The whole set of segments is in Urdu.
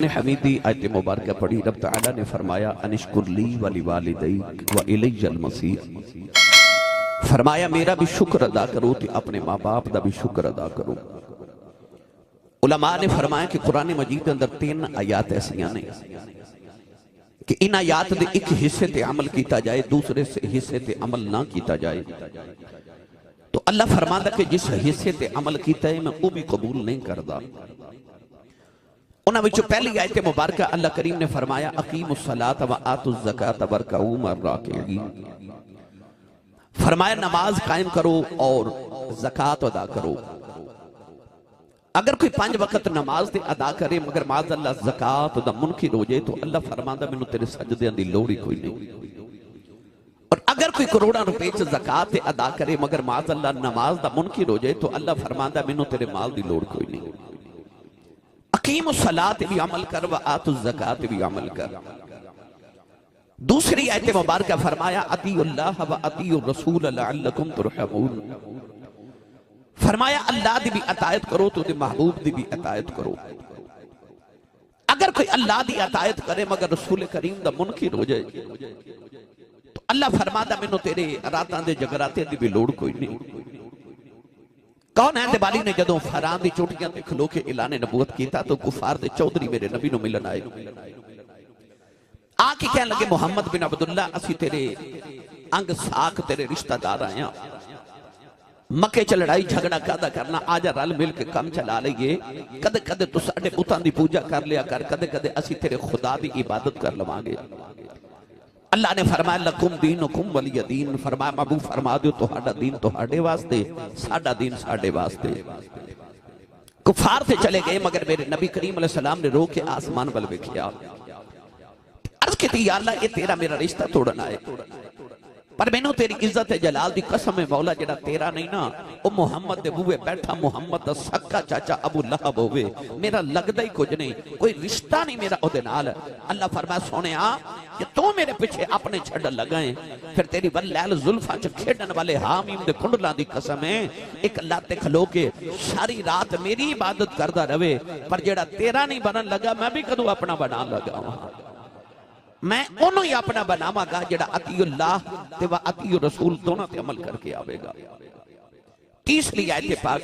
نے حمیدی آیت مبارکہ پڑھی. رب تعالیٰ نے فرمایا انشکر لی ولی والدیک و الی المصیر. فرمایا میرا بھی شکر ادا کرو تے اپنے ماں باپ دا بھی شکر ادا کرو. علماء نے فرمایا کہ قرآن مجید کے اندر 3 آیات ایسیاں نے کہ ان آیات دے ایک حصے تے عمل کیتا جائے دوسرے حصے تے عمل نہ کیتا جائے. تو اللہ فرماتا کہ جس حصے تے عمل کیتا ہے میں وہ بھی قبول نہیں کردا. انہاں وچوں پہلی آیت مبارکہ اللہ کریم نے فرمایا اقیموا الصلاۃ وآتوا الزکاۃ وارکعوا مع الراکعین. فرمایا نماز قائم کرو اور زکوٰۃ ادا کرو. اگر کوئی 5 وقت نماز دے ادا کرے مگر معاذ اللہ زکوٰۃ دا منکر ہو جائے تو اللہ فرماندا مینوں تیرے سجدیاں دی لوڑ ہی کوئی نہیں. اور اگر کوئی کروڑاں روپے چ زکوٰۃ ادا کرے مگر معاذ اللہ نماز دا منکر ہو جائے تو اللہ فرماندا مینوں تیرے مال دی لوڑ کوئی نہیں. اقیم الصلاۃ بھی عمل کر و آتوا الزکاۃ بھی عمل کر. دوسری آیت مبارکہ فرمایا اطیعوا اللہ و اطیعوا الرسول لعلکم ترحمون. فرمایا اللہ دی بھی اطاعت کرو تو دے محبوب دی بھی اطاعت کرو. اگر کوئی اللہ دی اطاعت کرے مگر رسول کریم دا منکر ہو جائے تو اللہ فرماتا مینوں تیرے راتاں دے جگراتے دی بھی لوڑ کوئی نہیں. کون ہے دیوالی نے جدوں فران دی چوٹیاں تے کھلو کے اعلان نبوت کیتا تو کفار دے چودھری میرے نبی نو ملن آئے. آ کے کہنے لگے محمد بن عبداللہ اسی تیرے انگ ساکھ تیرے رشتہ دار آئے ہیں. مکے چ لڑائی جھگڑا کادا کرنا آجا رل مل کے کم چلا لئیے. کدے کدے تو ساڑھے بتاں دی پوجا کر لیا کر کدے کدے اسی تیرے خدا دی عبادت کر لوانگے. اللہ نے فرمایا لکم دینکم ولی دین. فرمایا محبوب فرما دیو تہاڈا دین تہاڈے واسطے ساڈا دین ساڈے واسطے. کفار سے چلے گئے مگر میرے نبی کریم علیہ السلام نے رو کے آسمان ول ویکھیا. عرض کیتی یا اللہ یہ تیرا میرا رشتہ توڑنا ہے پر مینوں تیری عزت جلال دی قسم ہے مولا جڑا تیرا نہیں نا او محمد دے بوئے بیٹھا محمد دا سکا چاچا ابو لہب ہوئے میرا لگدا ہی کچھ نہیں کوئی رشتہ نہیں میرا او دے نال. اللہ فرمایا سونیا کہ تو میرے پیچھے اپنے چھڑ لگائیں پھر تیری واللیل زلفاں چ کھیڈن والے حامیم دے کنڈلاں دی قسم ہے ایک اللہ تے کھلو کے ساری رات میری عبادت کردا رہے پر جڑا تیرا نہیں بنن لگا میں بھی کدوں اپنا بنا لگا میں انہوں ہی اپنا بناوا گا جڑا اطیع اللہ تے و اطیع رسول دونوں تے عمل کر کے آوے گا. تیسری آیت پاک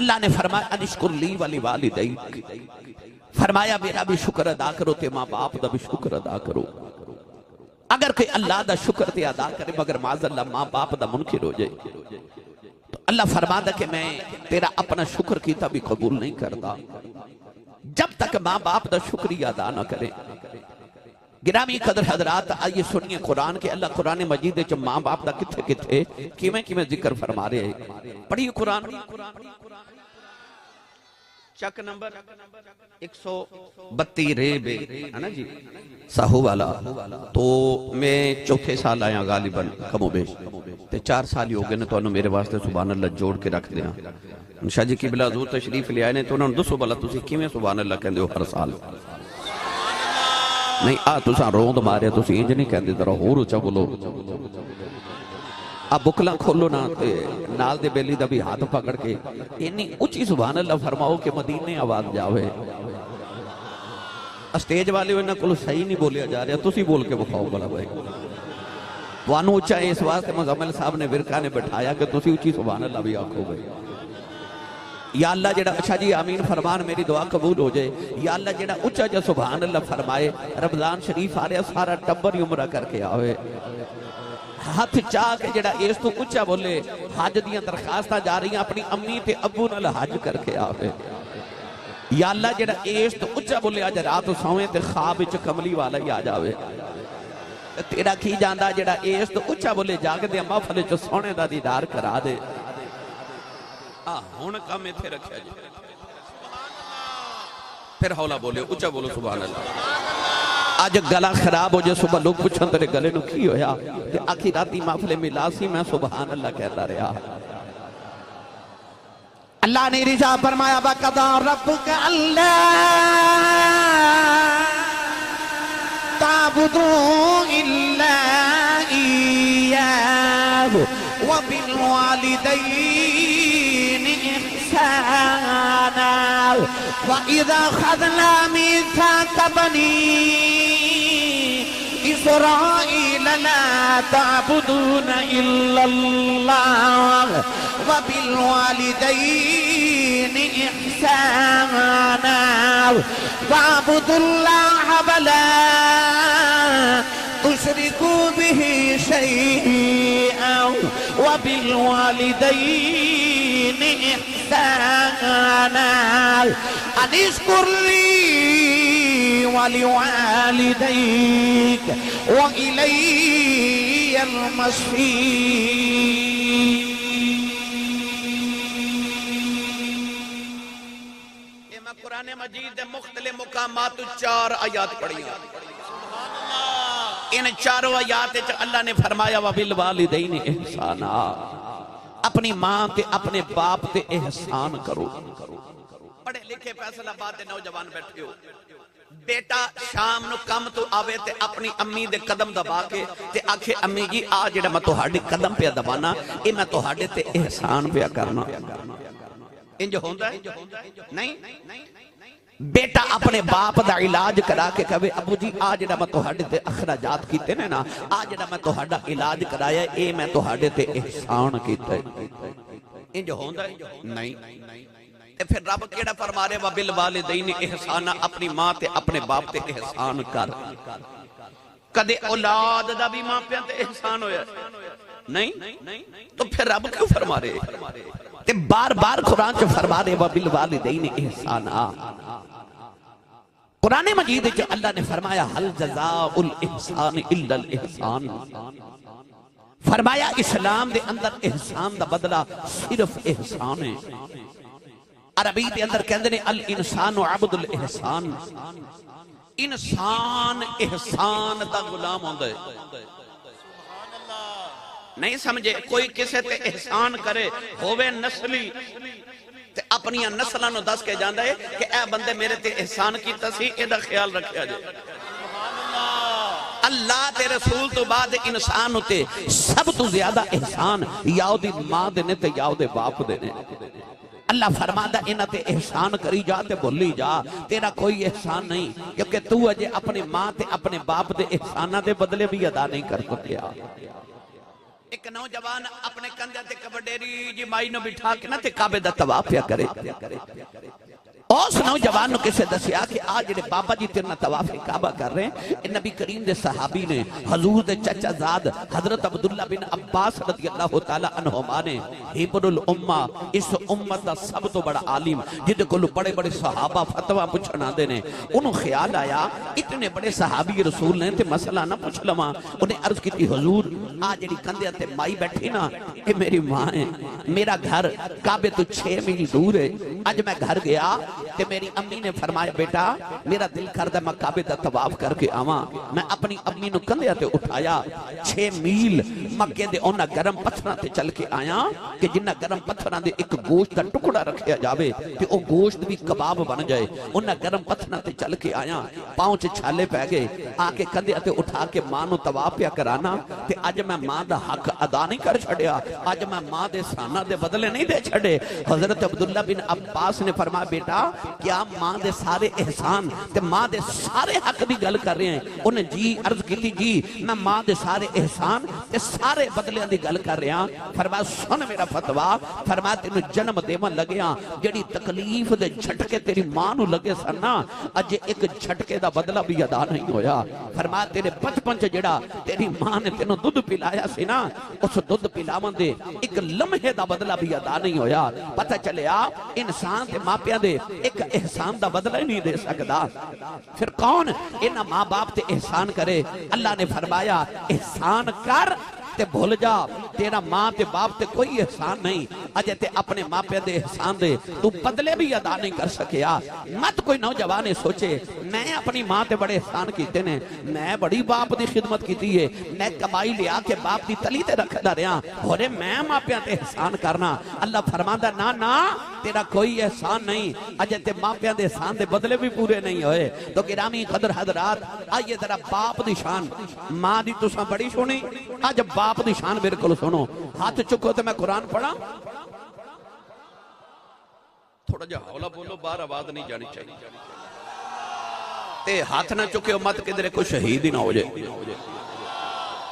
اللہ نے فرمایا انشکر لی ولی والدیک. فرمایا میرا بھی شکر ادا کرو تے ماں باپ دا بھی شکر ادا کرو. اگر کوئی اللہ دا شکر تے ادا کرے مگر معاذ اللہ ماں باپ دا منکر ہو جائے تو اللہ فرماتا کہ میں تیرا اپنا شکر کیتا بھی قبول نہیں کرتا جب تک ماں باپ دا شکریہ ادا نہ کرے. گرامی قدر حضرات آئیے سنیے قرآن کے اللہ قرآن مجید چ ماں باپ دا کتھے کتھے کیویں ذکر فرما رہے ہیں. پڑھیے قرآن چک نمبر 132 ریبے ہے نا جی ساہو والا. تو میں چوتھے سال آیا غالباً کم و بیش تے 4 سال ہی ہو گئے نے تو انہوں میرے واسطے سبحان اللہ جوڑ کے رکھ دیا. شاہ جی قبلہ حضور تشریف لے آئے نے تو انہوں نے دسو بلا تسی کیویں سبحان اللہ کہندے ہو ہر سال نہیں آ تساں روند مارے تسی انج نہیں کہندے ذرا ہور اونچا بولو. اب بکلاں کھولو نا تے نال دے بیلی دا بھی ہاتھ پکڑ کے اتنی اونچی سبحان اللہ فرماؤ کہ مدینے آواز جاوے. اسٹیج والے انہاں کول صحیح نہیں بولیا جا رہا تسی بول کے بکھاؤ بلا بھائی. توانوں اونچا اس واسطے مزمل صاحب نے ورکا نے بٹھایا کہ تسی اونچی سبحان اللہ بھی آکھو بھائی. یا اللہ جڑا اچھا جی آمین فرمان میری دعا قبول ہو جائے. یا اللہ جڑا اچھا جا سبحان اللہ فرمائے رمضان شریف آ رہا سارا ٹبر ہی عمرہ کر کے آوے. ہاتھ چاہ کے جڑا اس تو اچھا بولے حج دیاں درخواستاں جا رہی ہیں اپنی امی تے ابو نال حج کر کے آوے. یا اللہ جڑا اس تو اچھا بولے آج رات سوئیں تے خواب وچ کملی والا ہی آ جاوے. تیرا کی جاندا جڑا اس تو اچھا بولے جاگ دے محفل چ سونے دا دیدار کرا دے. ہون کام میں تھے رکھا جی پھر حولا بولے اچھا بولو سبحان اللہ. آج گلا خراب ہو جائے صبح لوگ پوچھیں تیرے گلے نو کی ہویا کہ آخی راتی محفل ملا سی میں سبحان اللہ کہتا رہا. اللہ نے رضا فرمایا وَقَضَىٰ رَبُّكَ أَلَّا تَعْبُدُوا إِلَّا إِيَّاهُ وَبِالْوَالِدَيْنِ إِحْسَانًا وَإِذَا خَذْنَا مِيثَاقَ بَنِي إِسْرَائِيلَ لَا تَعْبُدُونَ إِلَّا اللَّهَ وَبِالْوَالِدَيْنِ إِحْسَانًا وَاعْبُدُوا اللَّهَ وَلَا تُشْرِكُوا بِهِ شَيْئًا وَبِالْوَالِدَيْنِ إِحْسَانًا أَنِ اشْكُرْ لِي وَلِوَالِدَيْكَ وَإِلَيَّ الْمَصِيرُ۔ میں قرآن مجید دے مختلف مقامات 4 آیات پڑھی ہیں۔ ان 4 آیات اللہ نے فرمایا وَبِالْوَالِدَيْنِ احسانا، اپنی ماں تے اپنے باپ تے احسان کرو۔ پڑھے لکھے فیصل آباد دے نوجوان بیٹھے ہو، بیٹا شام نو کم تو آوے تے اپنی امی دے قدم دبا کے تے آکھے امی جی آ جڑا میں تہاڈے قدم پہ دبانا اے میں تہاڈے تے احسان پہ کرنا۔ انج ہوندا ہے نہیں؟ بیٹا اپنے باپ دا علاج کرا کے کہے ابو جی آ جڑا میں تہاڈے تے اخراجات کیتے نے نا، آ جڑا میں تہاڈا علاج کرایا اے میں تہاڈے تے احسان کیتا ہے۔ انج ہوندا ہے نہیں؟ پھر رب کیڑا فرما رہے وَبِالْوَالِدَيْنِ احسانا، اپنی ماں تے اپنے باپ تے احسان کر۔ کدے اولاد دا بھی ماں پیاں تے احسان ہویا نہیں؟ تو پھر رب کیوں فرما رہے تے بار بار قرآن چ فرما رہے وَبِالْوَالِدَيْنِ احسانا۔ قرآن مجید جو اللہ نے فرمایا حل جزاء الاحسان الا الاحسان، فرمایا اسلام دے اندر احسان دا بدلہ صرف احسان ہے۔ عربی دے اندر کہندے نے الانسان عبد الاحسان، انسان احسان دا غلام ہوندا ہے۔ نہیں سمجھے؟ کوئی کسے تے احسان کرے ہووے نسلی تے اپنی نسلاں نو دس کے جاندا ہے کہ اے بندے میرے تے احسان کیتا سی، اے دا خیال رکھیا جائے۔ اللہ تے رسول تو بعد انسان ہوتے سب تو زیادہ احسان یا دی ماں دے نے تے یا دے باپ دے نے۔ اللہ فرماتا انہاں تے احسان کری جا تے بھولی جا، تیرا کوئی احسان نہیں، کیونکہ تو اجے اپنے ماں تے اپنے باپ دے احسانہ دے بدلے بھی ادا نہیں کر سکیا۔ ایک نوجوان اپنے کندھے تے کبڈیری جی مائی نو بٹھا کے نہ تے کعبے دا طواف پیا کرے۔ اس نوجوان نو کسے دسیا کہ آج جڑے بابا جی تیرنا طواف کعبہ کر رہے ہیں، نبی کریم دے صحابی نے، حضور دے چچا زاد حضرت عبداللہ بن عباس رضی اللہ تعالی عنہما نے، حبر الامہ، اس امت دا سب تو بڑا عالم جدے کو بڑے بڑے صحابہ فتوہ پوچھنا دے نے، انہوں خیال آیا اتنے بڑے صحابی رسول نے تے مسئلہ نہ پوچھ لما، انہیں عرض کی تھی حضور آج جڑی کندھے تے مائی بیٹھی نا اے میری ماں ہے، میرا گھر کعبے تو 6 میل دور ہے، آج میں گھر گیا کہ میری امی نے فرمایا بیٹا میرا دل کردہ میں کعبے دا طواف کر کے آواں، میں اپنی امی نو کندھے تے اٹھایا 6 میل مکے دے اونا گرم پتھراں تے چل کے آیا کہ جنہ گرم پتھراں دے ایک گوشت دا ٹکڑا رکھیا جاوے تے او گوشت بھی کباب بن جائے، اونا گرم پتھراں تے چل کے آیا، پاؤں چ چھالے پہ گئے، آ کے کندھے تے اٹھا کے ماں نو طواف پیا کرانا تے اج میں ماں دا حق ادا نہیں کر چھڑیا، اج میں ماں دے سانہ دے بدلے نہیں دے چھڑے۔ حضرت عبداللہ بن عباس نے فرمایا بیٹا کیا ماں دے سارے احسان تے ماں دے سارے حق دی گل کر رہے ہیں؟ انہیں جی عرض کی تھی جی میں ماں دے سارے احسان تے سارے بدلے دی گل کر رہے ہیں۔ فرمایا سن میرا فتوہ، فرمایا تینوں جنم دیواں لگیا جڑی تکلیف دے جھٹکے تیری ماں نو لگے سننا اج ایک جھٹکے دا بدلہ بھی ادا نہیں ہویا۔ فرمایا تیرے بچپن چ جڑا تیری ماں نے تینوں دودھ پلایا سی نا اس دودھ پلاون دے ایک لمحے دا بدلہ بھی ادا نہیں ہویا۔ پتہ چلیا انسان تے ماں پیاں دے ایک احسان دا بدلہ ہی نہیں دے سکتا، پھر کون انہاں ماں باپ تے احسان کرے؟ اللہ نے فرمایا احسان کر تے بھول جا، تیرا ماں تے باپ تے کوئی احسان نہیں، اجے تے اپنے ماں پہ دے احسان دے تو بدلے بھی ادا نہیں کر سکیا۔ مت کوئی نوجوان سوچے میں اپنی ماں تے بڑے احسان کیتے نے، میں بڑی باپ دی خدمت کیتی ہے، میں کمائی لیا کے باپ دی تلی تے رکھدا رہا، ہورے میں ماں پہ تے احسان کرنا۔ اللہ فرماندا نا نا تیرا کوئی احسان نہیں، اجے تے ماں پہ دے احسان دے بدلے بھی پورے نہیں ہوئے۔ تو گرامی قدر حضرات آئیے ذرا باپ دی شان، ماں دی تساں بڑی سنی، اج باپ دی شان بالکل سنو، ہاتھ چکو تے میں قرآن پڑھا۔ تھوڑا جا حولا بولو، باہر آواز نہیں جانی چاہیے. تے ہاتھ نہ چکے مت کدھر کوئی شہید ہی نہ ہو جائے.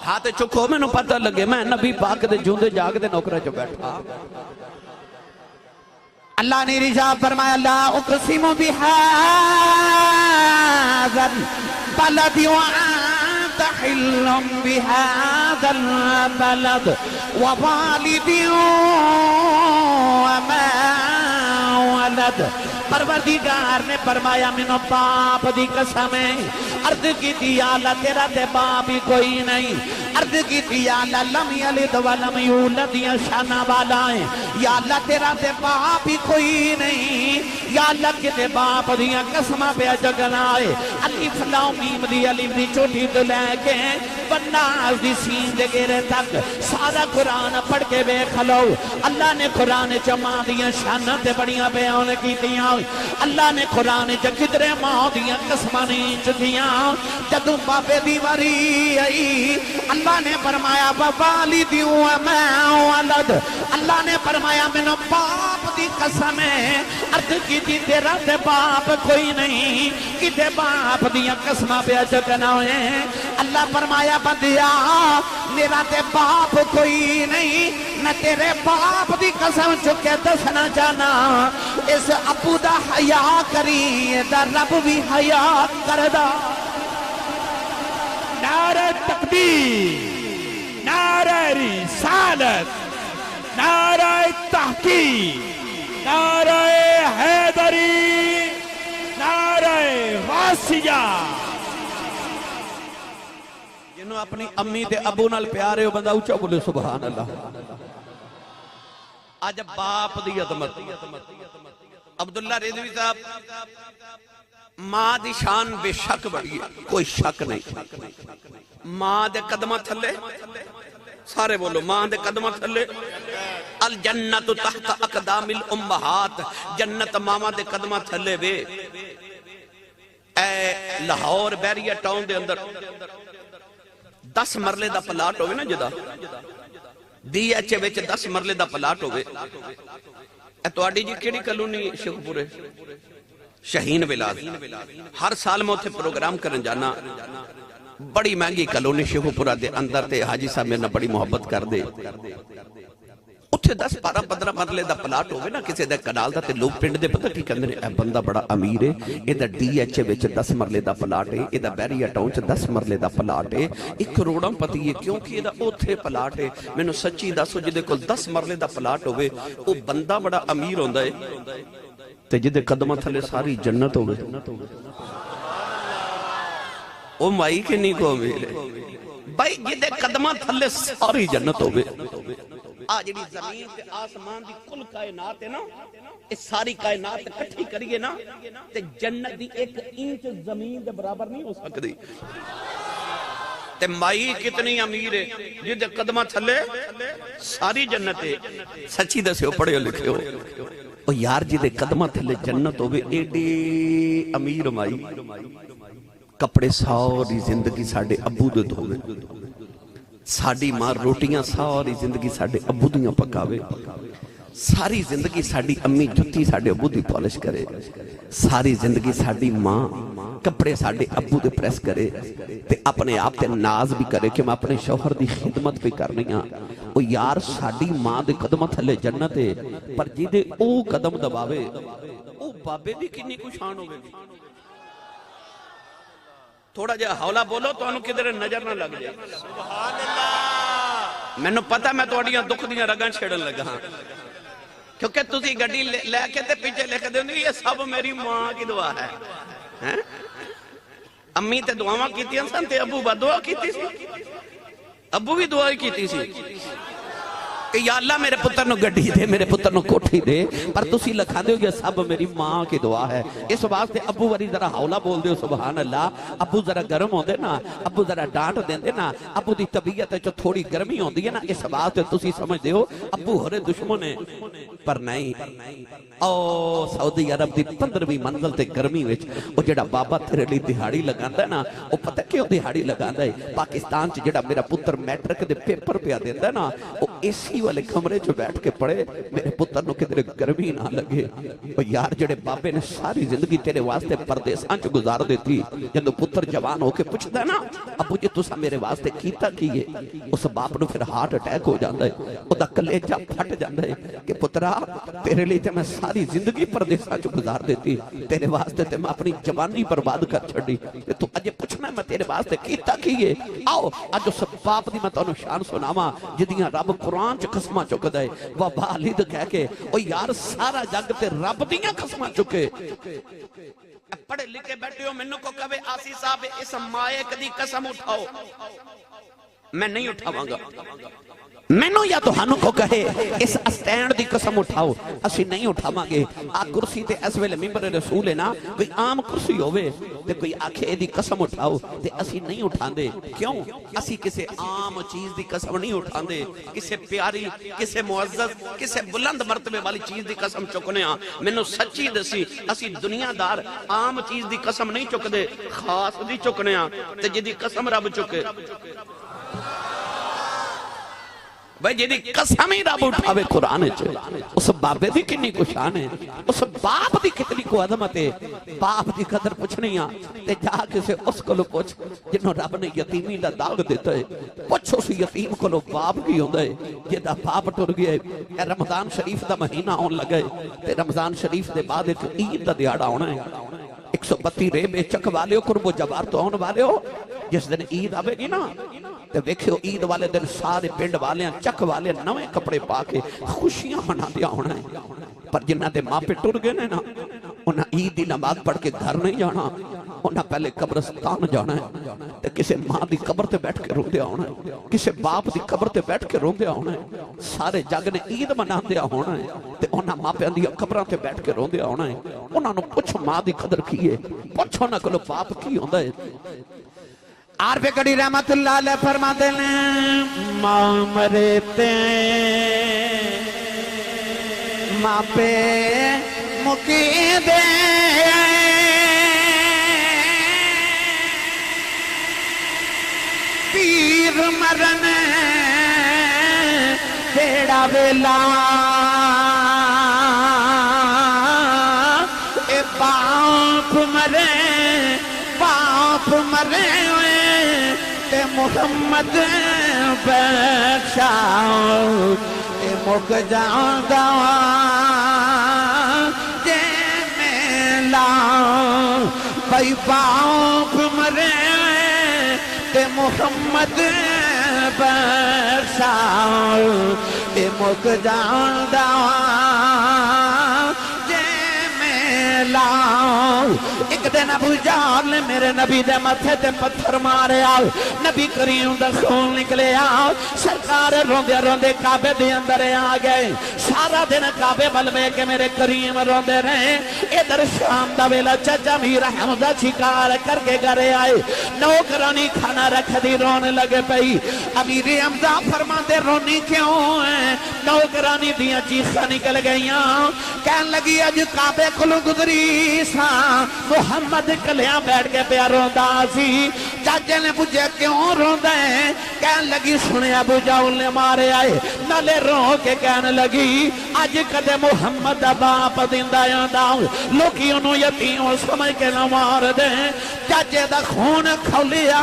ہاتھ چکو میں نو پتہ لگے میں نبی پاک دے جوندے جاگ دے نوکرہ جو بیٹھا. اللہ نے رجا فرمایا لا اقسم بهذا البلد وانت حل بهذا البلد ووالد وما ولد. پروردگار نے فرمایا منو باپ دی قسم ہے. عرض کی تھی یا اللہ تیرا تے باپ ہی کوئی نہیں. عرض کی تھی یا اللہ لم یلد ولم یولد یا شانہ والا ہے. یا اللہ تیرا تے باپ ہی کوئی نہیں. یا اللہ کتے باپ دیا قسمہ پہ جگنا ہے. الف لام میم دی الف دی چھوٹی تو لے کے بناس دی سین دے گرے تک سارا قرآن پڑھ کے بے کھلو. اللہ نے قرآن جمع دیا شانہ تے بڑیاں بیان کی دیا. اللہ نے قرآن جا کدرے ماں دیا قسمہ نیچ دیا. جدو بابے دیواری آئی اللہ نے فرمایا ووالد وما ولد. اللہ نے فرمایا منو باپ دی قسم ہے. عرض کی تھی تیرا تے باپ کوئی نہیں. کتے باپ دیا قسمہ پہ جگنا ہے. اللہ فرمایا بندیا میرا تے باپ کوئی نہیں نہ تیرے باپ دی قسم چکے دسنا جانا. اس ابو دا حیا کری دا رب بھی حیا کردہ. نعرہ تکبیر، نعرہ رسالت، نعرہ تحقیق، نعرہ حیدری، نعرہ غاسیہ. جنہوں اپنی امی تے ابو نال پیارے ہو بندہ اچھا بولے سبحان اللہ. آج باپ دی عظمت. عبداللہ رضوی صاحب ماں دی شان بے شک بڑی ہے، کوئی شک نہیں. ماں دے قدمہ تھلے سارے بولو ماں دے قدمہ تھلے. الجنت تحت اقدام الامہات. جنت ماما دے قدمہ تھلے وے. اے لاہور بیریہ ٹاؤن دے اندر 10 مرلے دا پلاٹ ہوئے نا جدا دی ایچے ویچے 10 مرلے دا پلاٹ ہوئے. اے تو آڈی جی کیڑی کلونی شکپورے شہین ولاد. ہر سال میں اتھے پروگرام کرن جانا. بڑی مہنگی کلونی شکپورہ دے اندر تے حاجی صاحب میں نے بڑی محبت کر دے. اتھے 10-12-15 مرلے دا پلاٹ ہوئے نا کسی دے کنال دا تے لوگ پنڈ دے پتہ کی کہندے اے بندہ بڑا امیر ہے. اے دا ڈی ایچ وچ 10 مرلے دا پلاٹ ہے. اے دا بیریہ ٹاؤن چ 10 مرلے دا پلاٹ ہے. 1 کروڑاں پتی ہے کیونکہ اے دا اوتھے پلاٹ ہے. میں نے سچی دسو جدے کول 10 مرلے دا پلاٹ ہوئے او بندہ بڑا امیر ہوندا ہے تے جدے قدمہ تھلے ساری جنت ہوئے. او مائی کے نہیں کو امیر ہے بھائی جدے قدمہ تھلے ساری جنت ہوئے. آج جی زمین تے آسمان دی کل کائنات ہے نا اس ساری کائنات کٹھی کریے نا تے جنت دی 1 انچ زمین دے برابر نہیں ہو سکتی. تے مائی کتنی امیر ہے جدے قدمہ تھلے ساری جنت ہے. سچی دسے ہو پڑھے ہو لکھے ہو او یار جدے قدمہ تھلے جنت ہوئے ایڈے امیر مائی. کپڑے ساری زندگی ساڑھے ابو دے دھوے. ساڑھی ماں روٹیاں ساری زندگی ساڑھے ابو دیاں پکاوے. ساری زندگی ساڑھی امی جتی ساڑھے ابو دی پالش کرے. ساری زندگی ساڑھی ماں کپڑے ساڑھے ابو دے پریس کرے تے اپنے آپ تے ناز بھی کرے کہ میں اپنے شوہر دی خدمت بھی کرنی ہاں. او یار ساڑھی ماں دے قدم تھلے جنت ہے پر جی دے او قدم دباوے او بابے دی کنی کو شان ہوگے. تھوڑا جا حولا بولو تو انہوں کدھر نظر نہ لگ جائے. سبحان اللہ. میں نے پتا میں تو اڑیاں دکھ دیاں رگاں چھڑن لگا ہاں کیونکہ تُسی گڑی لے کے تے پیچھے لے کے دے یہ سب میری ماں کی دعا ہے. امی تے دعاواں کیتی ہیں سن تے ابو با دعا کیتی سی. ابو بھی دعا کیتی سی کہ یا اللہ میرے پتر نو گڑی دے میرے پتر نو کوٹھی دے پر تسی لکھا دے ہو یہ سب میری ماں کی دعا ہے. اس واسطے ابو وری ذرا حولا بول دے سبحان اللہ. ابو ذرا گرم ہو دے نا ابو ذرا ڈانٹ دیں دے نا ابو دی طبیعت جو تھوڑی گرمی ہو دی ہے نا اس واسطے تسی سمجھ دے ہو ابو ہرے دشمن ہے پر نہیں. او سعودی عرب دی 15ویں منزل تے گرمی وچ او جڑا بابا تیرے لی دہاڑی لگاندا ہے نا او پتہ کیوں دہاڑی لگاندا ہے. پاکستان چ جڑا میرا پتر میٹرک دے پیپر پہ دیندا ہے نا او اے سی والے کمرے جو بیٹھ کے پڑے میرے پتر نو کدھر گرمی نہ لگے او یار جڑے بابے نے ساری زندگی تیرے واسطے پردیساں چ گزار دیتی جدوں پتر جوان ہو کے پوچھدا نا ابو جی تساں میرے واسطے کیتا کی ہے اس باپ نو پھر ہارٹ اٹیک ہو جاندا ہے او دا کلیجہ پھٹ جاندا ہے کہ پترا تیرے لیے تے میں ساری زندگی پردیساں چ گزار دیتی تیرے واسطے تے میں اپنی جوانی برباد کر چھڈی تے تو اجے پوچھنا میں تیرے واسطے کیتا کی ہے آؤ اج اس باپ دی میں تانوں شان سناواں جدیاں رب قرآن چ قسماں چکدا ہے وا والد کہہ کے او یار سارا جگ تے رب دیاں قسماں چکے پڑھے لکھے بیٹھے ہو منو کو کہے آسی صاحب اس مائے کدی قسم اٹھاؤ میں نہیں اٹھاواں گا مینوں یا تہانوں کو کہے اس اسٹینڈ دی قسم اٹھاؤ اسی نہیں اٹھاواں گے آ کرسی تے اس ویلے ممبر رسول ہے نا کوئی عام کرسی ہوئے تے کوئی آکھے دی قسم اٹھاؤ تے اسی نہیں اٹھاندے کیوں اسی کسے عام چیز دی قسم نہیں اٹھاندے کسے پیاری کسے معزز کسے بلند مرتبے والی چیز دی قسم چکنے ہاں مینوں سچی دسی اسی دنیا دار عام چیز دی قسم نہیں چکدے خاص دی چکنے ہاں تے جدی قسم رب چکے بھائی جیدی قسم ہی رب اٹھاوے قرآن چھے اس بابے دی کنی کو شان ہے اس باپ دی کتنی کو عظمت ہے باپ دی قدر پوچھنی آن تے جا کسے اس کو لو پوچھ جنہوں رب نے یتیمی دا داغ دیتا ہے پوچھ اس یتیم کو لو باپ کی ہوندہ ہے یہ دا باپ ٹر گیا ہے رمضان شریف دا مہینہ آن لگا ہے تے رمضان شریف دے بعد ایک عید دا دیاڑا ہونا ہے 132 ریبے چک والے ہو قرب و جوار تو آن والے ہو جس دن عید آوے گی نا تے ویکھو عید والے دن سارے پنڈ والے چک والے نوے کپڑے پا کے خوشیاں منا دیا ہونا ہے پر جنہ دے ماں پہ ٹر گئے نا انہاں عید دی نماز پڑھ کے گھر نہیں جانا انہاں پہلے قبرستان جانا ہے تے کسے ماں دی قبر تے بیٹھ کے رو دیا ہونا ہے کسے باپ دی قبر تے بیٹھ کے رو دیا ہونا ہے سارے جگ نے عید منا دیا ہونا ہے تے انہاں ماں پہ دی قبراں تے بیٹھ کے رو دیا ہونا ہے انہاں نو پوچھ ماں دی قدر کی ہے پوچھو نہ کلو باپ کی ہوندا ہے عارف کڑی رحمت اللہ علیہ فرماتے ہیں ماں مرتے ماں پہ مکی دے پیر مرن تیڑا ویلا اے باپ مرے تے محمد بخشاؤ اے مک جاؤں دعا جے میں لاؤں بھائی باپ مرے تے محمد بخشاؤ اے مک جاؤں دعا جے میں لاؤں ایک دن ابو جہل نے میرے نبی دے ماتھے تے پتھر مارے آؤ نبی کریم دا خون نکلے آؤ سرکار روندے روندے کعبے دے اندر آ گئے سارا دن کعبے بل میں کہ میرے کریم روندے رہے ادھر شام دا ویلا چچا میر حمزہ شکار کر کے گھرے آئے نوکرانی کھانا رکھ دی رونے لگے پئی امیر حمزہ فرماتے رونی کیوں ہے نوکرانی دیاں چیخاں نکل گئیاں کہن لگی اج کعبے کھلو گزری سا محمد کلیاں بیٹھ کے پیا روندا سی چاچے نے پوچھا کیوں روندا ہے کہن لگی سنے ابو جہل نے مارے آئے نالے رو کے کہنے لگی اج کدے محمد دا باپ زندہ آندا لوکی انہوں یتیم سمجھ کے نہ مار دے چاچے دا خون کھولیا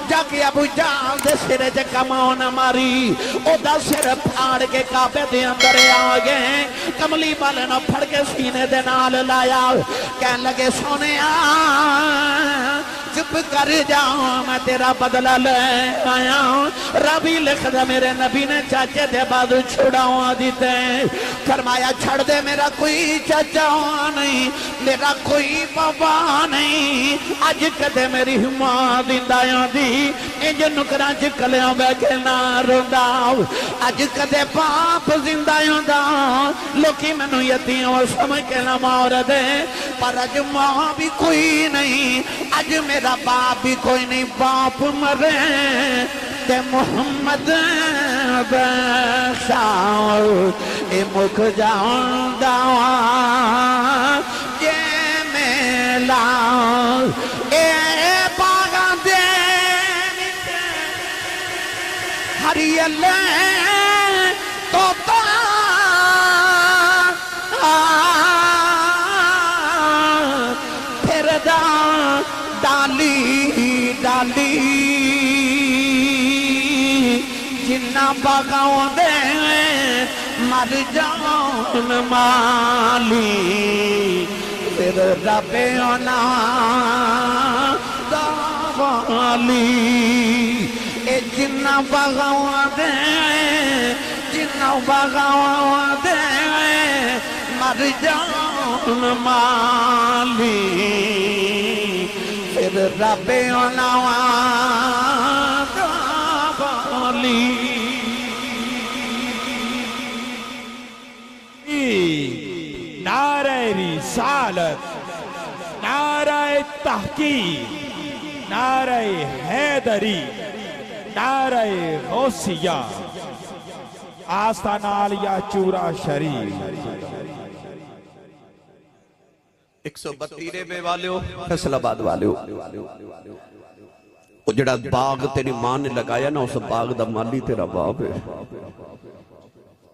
جا کے ابو جہل دے سرے چ کماؤں نہ ماری او دا سر پھاڑ کے کعبے دے اندر آ گئے کملی والے نہ پھڑ کے سینے دے نال لایا کہنے لگے سونے چپ کر جاؤں میں تیرا بدلہ لے آیا ربی لکھ دے میرے نبی نے چاچے دے بازو چھڑاؤں دیتے فرمایا چھڑ دے میرا کوئی چاچا نہیں میرا کوئی بابا نہیں آج کدے میری ماں دیندائیاں دی انج نکراں چکلیاں بے کے نہ رونداؤ آج کدے باپ زندائیاں دا لوکی منو یتیم سمجھ کے نہ مار دے پر آج ماں بھی کوئی نہیں آج میرا باپ بھی کوئی نہیں باپ مرے تے محمد بخشاؤ اے مک جاؤں دعا جے میں لاؤں اے باغاں دے ہری اللہ جنا بغاؤں دے مر جان مالی پھر رب اونا داوالی اے جنا بغاؤں دے جنا بغاؤں دے مر جان مالی پھر رب اونا داوالی نعرہ رسالت، نعرہ تحقیق، نعرہ حیدری، نعرہ غوثیہ، آستانہ عالیہ چورا شریف۔ 132 بے والے ہو، فیصل آباد والے ہو، وہ جڑا باغ تیری ماں نے لگایا نا، اس باغ دا مالی تیرا باپ ہے،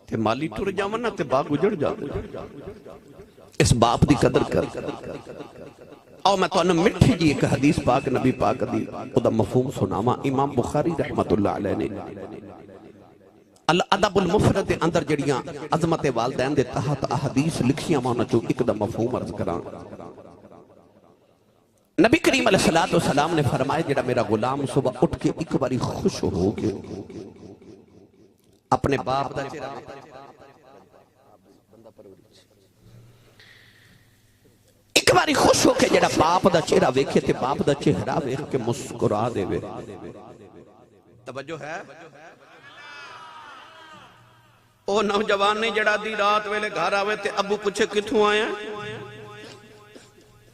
تے مالی ٹر جاون نا تے باغ اجڑ جاندے۔ اس باپ دی قدر کر۔ اور میں تو انہوں مٹھی جی ایک حدیث پاک نبی پاک دی خدا مفہوم سناما، امام بخاری رحمت اللہ علیہ نے الادب المفرد دے اندر جڑیاں عظمت والدین دے تحت احادیث لکھیاں مانا چو ایک دا مفہوم عرض کران۔ نبی کریم علیہ السلام نے فرمایا جڑا میرا غلام صبح اٹھ کے ایک باری خوش ہو کے اپنے باپ دا چہرہ ایک باری خوش ہو کے جڑا باپ دا چہرہ ویکھے تے باپ دا چہرہ ویکھ کے مسکرا دے وے۔ توجہ ہے؟ او نوجوان نے جڑا دی رات ویلے گھر آوے تے ابو پوچھے کتھوں آیا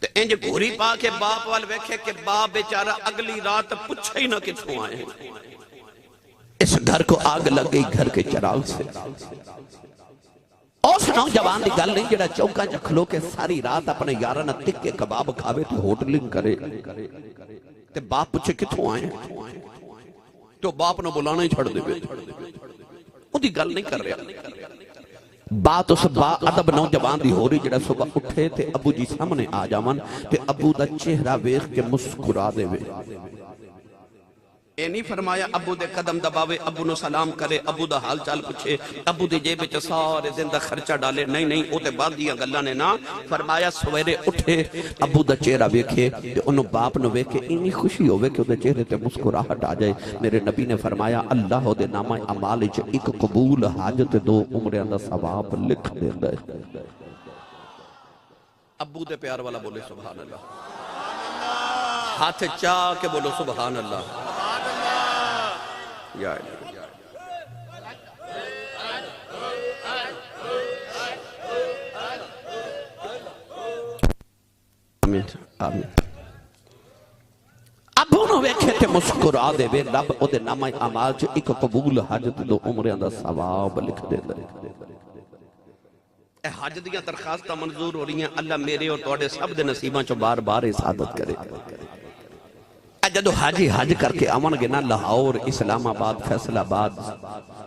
تے انج گھوری پا کے باپ وال ویکھے کہ باپ بیچارہ اگلی رات پوچھے ہی نہ کتھوں آئے۔ اس گھر کو آگ لگ گئی گھر کے چراغ سے۔ اور نوجوان دی گل نہیں جڑا چوکاں چ کھلو کے ساری رات اپنے یارانہ تکے کباب کھاوے تے ہوٹلنگ کرے تے باپ پوچھے کتھوں آئے تو باپ نہ بلانا ہی چھڑ دے بے، وہ دی گل نہیں کر رہا۔ بات اس با ادب نوجوان دی ہو رہی جڑا صبح اٹھے تے ابو جی سامنے آ جاون تے ابو دا چہرہ ویکھ کے مسکرا دے وے۔ اے نہیں فرمایا ابو دے قدم دباوے، ابو نو سلام کرے، ابو دا حال چال پوچھے، ابو دے جیب وچ سارے دن دا خرچہ ڈالے، نہیں او تے بعد دیاں گلاں نے نا۔ فرمایا سویرے اٹھے ابو دا چہرہ ویکھے تے انہوں باپ نو ویکھے اتنی خوشی ہوئے کہ او دے چہرے تے مسکراہٹ آ جائے۔ میرے نبی نے فرمایا اللہ دے نامہ اعمال وچ ایک قبول حاجت 2 عمریاں دا ثواب لکھ دیندا ہے۔ ابو دے پیار والا بولے سبحان اللہ، ہاتھ چاہ کے بولو سبحان اللہ۔ یا آمین آمین۔ ابو نو ویکھے تے مسکرا دے وے، رب او دے نامہ اعمال چ ایک قبول حاجت 2 عمریاں دا ثواب لکھ دیندا ہے۔ اے حج دیاں درخواستاں منظور ہو رہی ہیں، اللہ میرے اور تواڈے سب دے نصیباں چ بار بار سعادت کرے۔ جدو حاجی حج کر کے آمن گے نا، لاہور، اسلام آباد، فیصل آباد،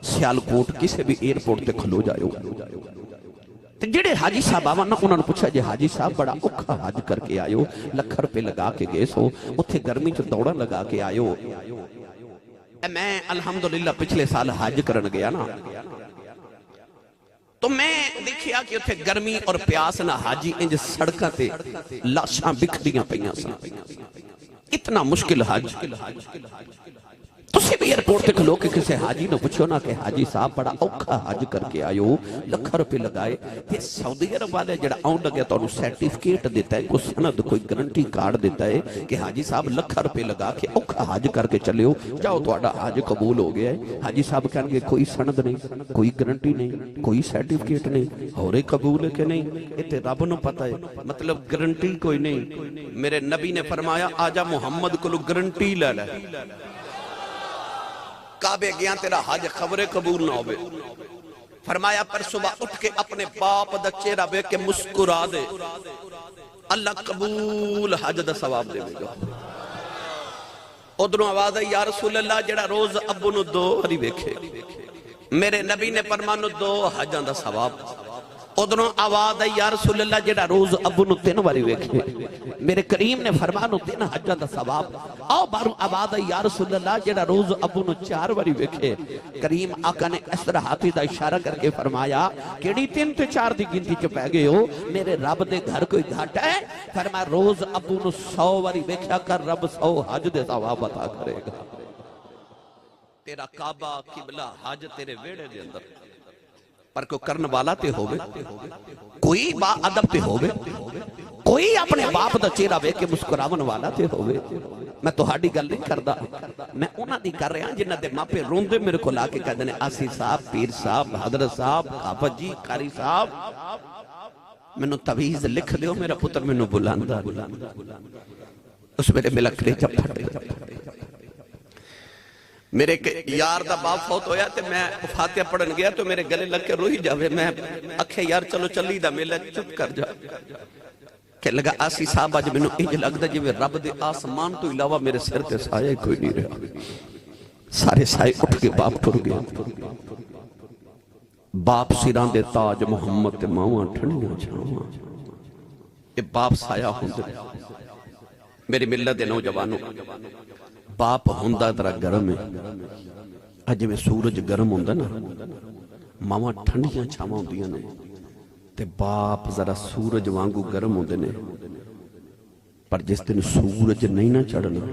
سیالکوٹ کسے بھی ایئرپورٹ تے کھلو جائے ہو تے جڑے حاجی صاحب آوان نا انہوں نے پوچھا جی حاجی صاحب بڑا اوکھا حج کر کے آئے ہو، لکھ روپے لگا کے گئے سو، اتھے گرمی چ دوڑا لگا کے آئے ہو۔ میں الحمدللہ پچھلے سال حج کرن گیا نا تو میں دیکھیا کہ اتھے گرمی اور پیاس نہ حاجی انج سڑکاں تے لاشاں بکھریاں پیاں سن، اتنا مشکل حج۔ تسی بھی ایئرپورٹ تے کھلو کے کسے حاجی نہ پوچھو نا کہ حاجی صاحب بڑا اوکھا حج کر کے آئے ہو، لکھ روپے لگائے تے سعودی عرب والے جڑا آن لگے تو انہوں سرٹیفکیٹ دیتا ہے، کوئی سند، کوئی گارنٹی کارڈ دیتا ہے کہ حاجی صاحب لکھ روپے لگا کے اوکھا حج کر کے چلے ہو، جاؤ تواڈا حج قبول ہو گیا ہے۔ حاجی صاحب کہیں گے کوئی سند نہیں، کوئی گارنٹی نہیں، کوئی سرٹیفکیٹ نہیں، ہورے قبول ہے کہ نہیں، یہ تے رب نو پتہ ہے، مطلب گارنٹی کوئی نہیں۔ میرے نبی نے فرمایا آجا محمد کو گارنٹی لے لے، کعبے گیا تیرا حج خبرے قبول نہ ہوئے۔ فرمایا پر صبح اٹھ کے اپنے باپ دا چہرہ بے کے مسکرا دے، اللہ قبول حج دا ثواب دے گا۔ ادھروں آواز ہے یا رسول اللہ جڑا روز ابو نو 2 ہری ویکھے، میرے نبی نے فرمانو 2 حجاں دا ثواب۔ ادھروں آواز آئی یا رسول اللہ جڑا روز ابو نو 3 باری ویکھے میرے کریم نے فرمایا نو 3 حجاں دا ثواب آؤ باروں آواز آئی یا رسول اللہ جڑا روز ابو نو 4 باری ویکھے کریم آقا نے اس طرح ہاتھی دا اشارہ کر کے فرمایا کیڑی 3 تے 4 دی گنتی چ پے گئے ہو میرے رب دے گھر کوئی گھٹ ہے فرمایا روز ابو نو 100 باری ویکھیا کر رب 100 حج دے ثواب عطا کرے گا تیرا کعبہ قبلہ حج تیرے ویڑے دے اندر پر کوئی کرن والا تے ہوئے کوئی با ادب تے ہوئے کوئی اپنے باپ دا چہرہ وے کے مسکراون والا تے ہوئے میں تو ہاڑی گل نہیں کردہ میں انہاں دی کر رہا جنہ دے ماں پہ روندے میرے کو لا کے کہہ دینے آسی صاحب پیر صاحب حضرت صاحب کافت جی قاری صاحب میں نو تویز لکھ دیو میرا پتر میں نو بلاندہ اس میرے ملکرے جب پھٹے میرے یار دا باپ فوت ہویا تے میں فاتحہ پڑھن گیا تو میرے گلے لگ کے روئی جاوے میں اکھے یار چلو چلی دا میلہ چپ کر جا کہ لگا آسی صاحب آج میں نو ایج لگ دا جو رب دے آسمان تو علاوہ میرے سر تے سائے کوئی نہیں رہا سارے سائے اٹھ کے باپ ٹر گیا باپ سیران دے تاج محمد تے ماواں ٹھنڈیاں چھاواں یہ باپ سایہ ہوندے میری ملت دے نوجوانوں باپ ہوندہ ترہ گرم ہے اج میں سورج گرم ہوندہ نا ماما ٹھنڈیاں چھاما ہوندیاں نے تے باپ ذرا سورج وانگو گرم ہوندے نے پر جس دن سورج نہیں نہ چڑھنا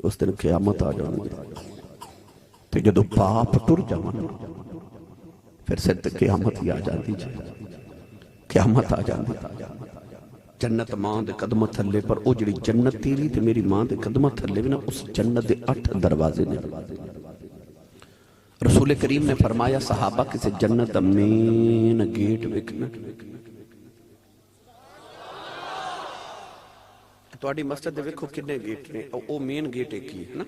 اس دن قیامت آ جانا تے جدو باپ ٹر جانا پھر سے قیامت ہی آ جاتی قیامت آ جاتی جنت ماں دے قدمہ تھلے پر او جڑی جنت تیری تے میری ماں دے قدمہ تھلے بھی نا اس جنت دے 8 دروازے نے رسول کریم نے فرمایا صحابہ کسے جنت مین گیٹ وکنا تو آڑی مسجد دے وکھو کنے گیٹ نے او مین گیٹ ایک ہی ہے نا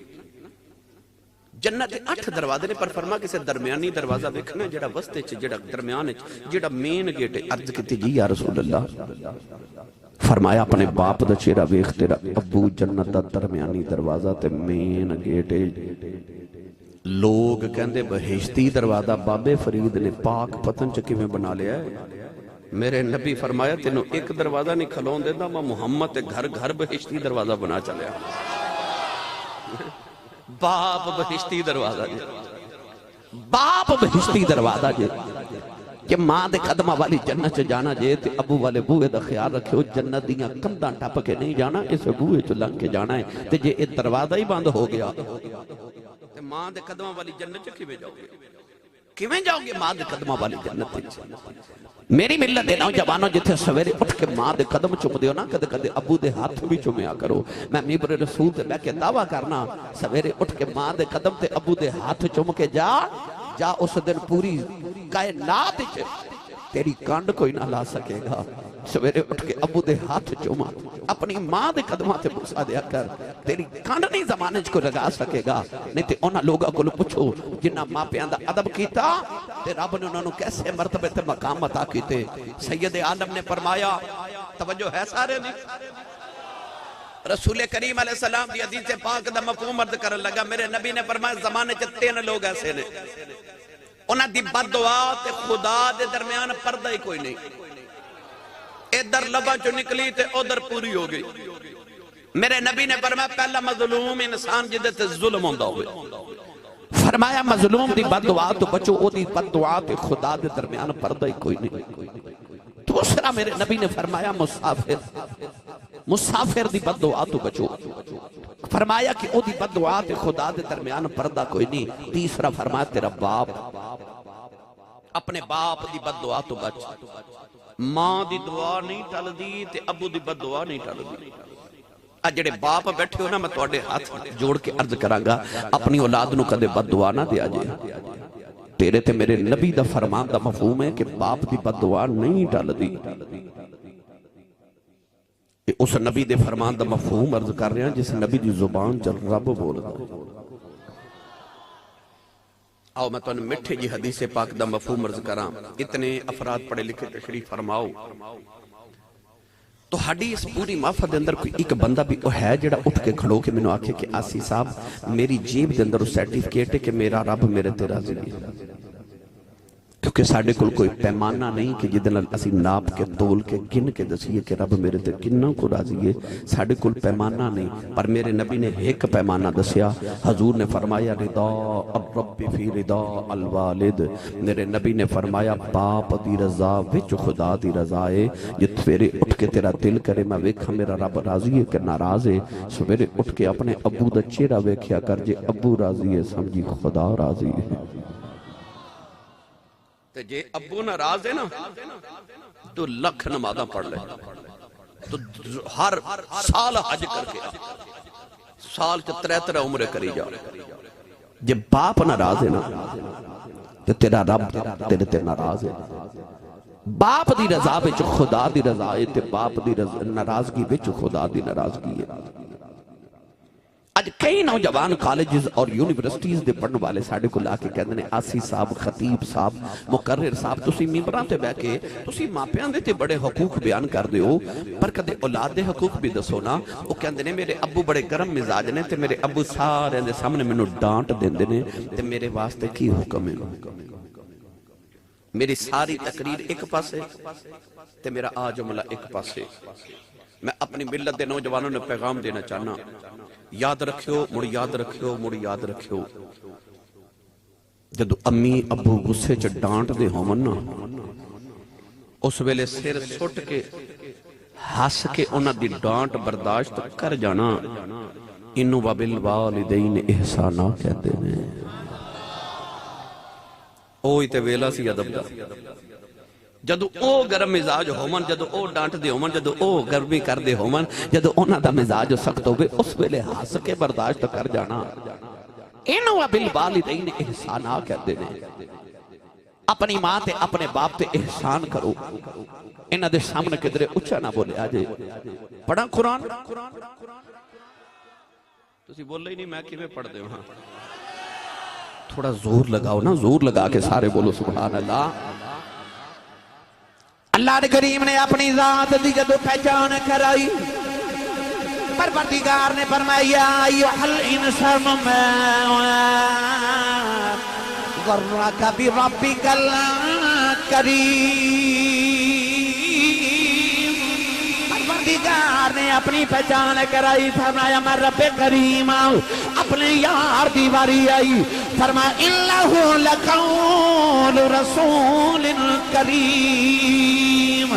جنت دے 8 دروازے نے پر فرما کسے درمیانی دروازہ وکھنا جڑا وستے چ جڑا درمیان چ جڑا مین گیٹ عرض کیتی جی یا رسول اللہ فرمایا اپنے باپ دا چہرہ ویکھ تیرا ابو جنت دا درمیانی دروازہ تے مین گیٹ لوگ کہندے بہشتی دروازہ بابے فرید نے پاک پتن چکے میں بنا لیا ہے میرے نبی فرمایا تینوں ایک دروازہ نہیں کھلون دے دا میں محمد تے گھر گھر بہشتی دروازہ بنا چلیا باپ بہشتی دروازہ جے باپ بہشتی دروازہ جے کہ ماں دے قدمہ والی جنت سے جانا جے تے ابو والے بوئے دا خیال رکھے ہو جنت دیاں کنداں ٹاپ کے نہیں جانا اس بوئے چو لنگ کے جانا ہے تے جے ایک دروازہ ہی بند ہو گیا تے ماں دے قدمہ والی جنت سے کیویں جاؤ گے کیویں جاؤ گے ماں دے قدمہ والی جنت سے میری ملت دے نوجوانوں جتھے سویرے اٹھ کے ماں دے قدم چم دیو نا کدے کدے ابو دے ہاتھ بھی چمیا کرو میں میبر رسول دے میں کے دعویٰ کرنا سویرے اٹھ کے ماں دے قدم تے ابو دے ہاتھ چم کے جا اس دن پوری کائنات تیری کانڈ کوئی نہ لا سکے گا سویرے اٹھ کے ابو دے ہاتھ چوما اپنی ماں دے قدمہ تے بوسا دیا کر تیری کانڈ نہیں زمانے کو لگا سکے گا نہیں تے انہاں لوگا کو پوچھو جنہ ماں پہ اندہ ادب کیتا تے رب نے انہوں نے کیسے مرتبے تے مقام عطا کیتے سید عالم نے فرمایا توجہ ہے سارے نہیں رسول کریم علیہ السلام دی حدیث پاک دا مفہوم عرض کرن لگا میرے نبی نے فرمایا زمانے چ 3 لوگ ایسے نے انہاں دی بد دعا تے خدا دے درمیان پردہ ہی کوئی نہیں ادھر لبا چو نکلی تے ادھر پوری ہو گئی میرے نبی نے فرمایا پہلا مظلوم انسان جدے تے ظلم ہوندہ ہوئے فرمایا مظلوم دی بد دعا تو بچو او دی بد دعا تے خدا دے درمیان پردہ ہی کوئی نہیں دوسرا میرے نبی نے فرمایا مسافر دی بد دعا تو بچو فرمایا کہ او دی بد دعا تے خدا دے درمیان پردہ کوئی نہیں تیسرا فرمایا تیرا باپ اپنے باپ دی بد دعا تو بچ ماں دی دعا نہیں ٹل دی تے ابو دی بد دعا نہیں ٹل دی جڑے باپ بیٹھے ہو نا میں تواڈے ہاتھ جوڑ کے عرض کراں گا اپنی اولاد نو کدے بد دعا نہ دیا جے تیرے تے میرے نبی دا فرمان دا مفہوم ہے کہ باپ دی بد دعا نہیں ٹل دی اس نبی دے فرمان دا مفہوم عرض کر رہے ہیں جس نبی دی زبان چل رب بول دا آؤ میں تو انہیں مٹھے جی حدیث پاک دا مفہوم عرض کراں اتنے افراد پڑھے لکھے تشریف فرماؤ تو حدیث پوری محفل دے اندر کوئی ایک بندہ بھی ہے جڑا اٹھ کے کھڑو کے میں نے آکھے کہ آسی صاحب میری جیب دے اندر اس سرٹیفکیٹ ہے کہ میرا رب میرے تے راضی نہیں کہ کیونکہ ساڑھے کوئی پیمانہ نہیں کہ جدن اسی ناپ کے تول کے گن کے دسیے کہ رب میرے تے کنوں کو راضی ہے. ساڑھے پیمانہ نہیں، پر میرے نبی نے ایک پیمانہ دسیا. حضور نے فرمایا رضا الرب فی رضا الوالد. میرے نبی نے فرمایا باپ دی رضا وچ خدا دی رضا ہے. جت سویرے اٹھ کے تیرا دل کرے میں ویکھا میرا رب راضی ہے کہ ناراض ہے، سویرے اٹھ کے اپنے ابو دا چہرہ ویکھیا کر، جے ابو راضی ہے سمجھی خدا راضی ہے. تے جے ابو ناراض ہے نا تو لکھ نمازاں پڑھ لے، تو ہر سال حج کر کے سال چ 3 عمرے کری جا. جے باپ ناراض ہے نا تو تیرا رب تیرے تے ناراض ہے. باپ دی رضا وچ خدا دی رضا ہے تے باپ دی ناراضگی وچ خدا دی ناراضگی ہے. اج کئی نوجوان کالجز اور یونیورسٹیز دے پڑھن والے ساڑھے کو لا کے کہندے نے آسی صاحب، خطیب صاحب، مقرر صاحب تسی ممبران تے بیٹھ کے تسی ماپیاں دے تے بڑے حقوق بیان کر دے ہو، پر کدے اولاد دے حقوق بھی دسو نا. وہ کہندے نے میرے ابو بڑے گرم مزاج نے تے میرے ابو سارے دے سامنے مینوں ڈانٹ دیندے نے تے میرے واسطے کی حکم ہے. میری ساری تقریر ایک پاسے تے میرا آ جملہ ایک پاسے. میں اپنی ملت دے نوجوانوں نے پیغام دینا چاہنا، یاد رکھیو، مڑ یاد رکھیو، مڑ یاد رکھیو. جدو امی ابو غصے چ ڈانٹ دے ہومن نا، اس ویلے سر سٹ کے ہس کے انہاں دی ڈانٹ برداشت کر جانا. انو وبالوالدین احسانا کہتے ہیں. اوہی تے ویلا سی ادب دا. جدو او گرم مزاج ہومن، جدو او ڈانٹ دے ہومن، جدو او گرمی کر دے ہومن، جدو اونا دا مزاج سخت ہوگے اس ویلے ہس کے برداشت کر جانا. انو بالوالدین احسانا کہتے ہیں. اپنی ماں تے اپنے باپ تے احسان کرو. انہاں دے سامنے کدرے اچھا نہ بولے آجے. پڑھا قرآن تسی بول ہی نہیں، میں کیویں پڑھ دے ہاں. تھوڑا زور لگاؤ نا، زور لگا کے سارے بولو سبحان اللہ. اللہ نے کریم نے اپنی ذات دی جدو پہچان کرائی، پروردگار نے فرمایا ایھا الانسان ما غرک بربک الکریم. پروردگار نے اپنی پہچان کرائی، فرمایا میں رب کریم ہوں. اپنے یار دی باری آئی، فرمایا انہ لقول رسول کریم.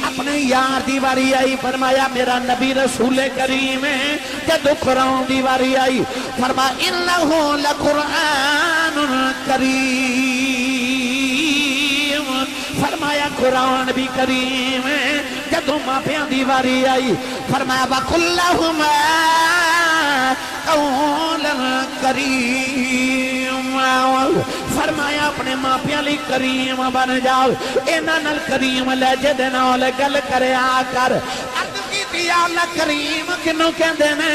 اپنے یار دی باری آئی، فرمایا میرا نبی رسول کریم ہے. جدو قرآن دی باری آئی، فرمایا انہ لقرآن کریم. فرمایا قرآن بھی کریم ہے. جدو ماپیاں دی باری آئی، فرمایا وَقُلْ لَهُمَا قَوْلًا كَرِيمًا. فرمایا اپنے ماپیاں لی کریم بن جاؤ. انہاں نال کریم لہجے دے نال گل کریا کر. اللہ کریم کنوں کہندے نے؟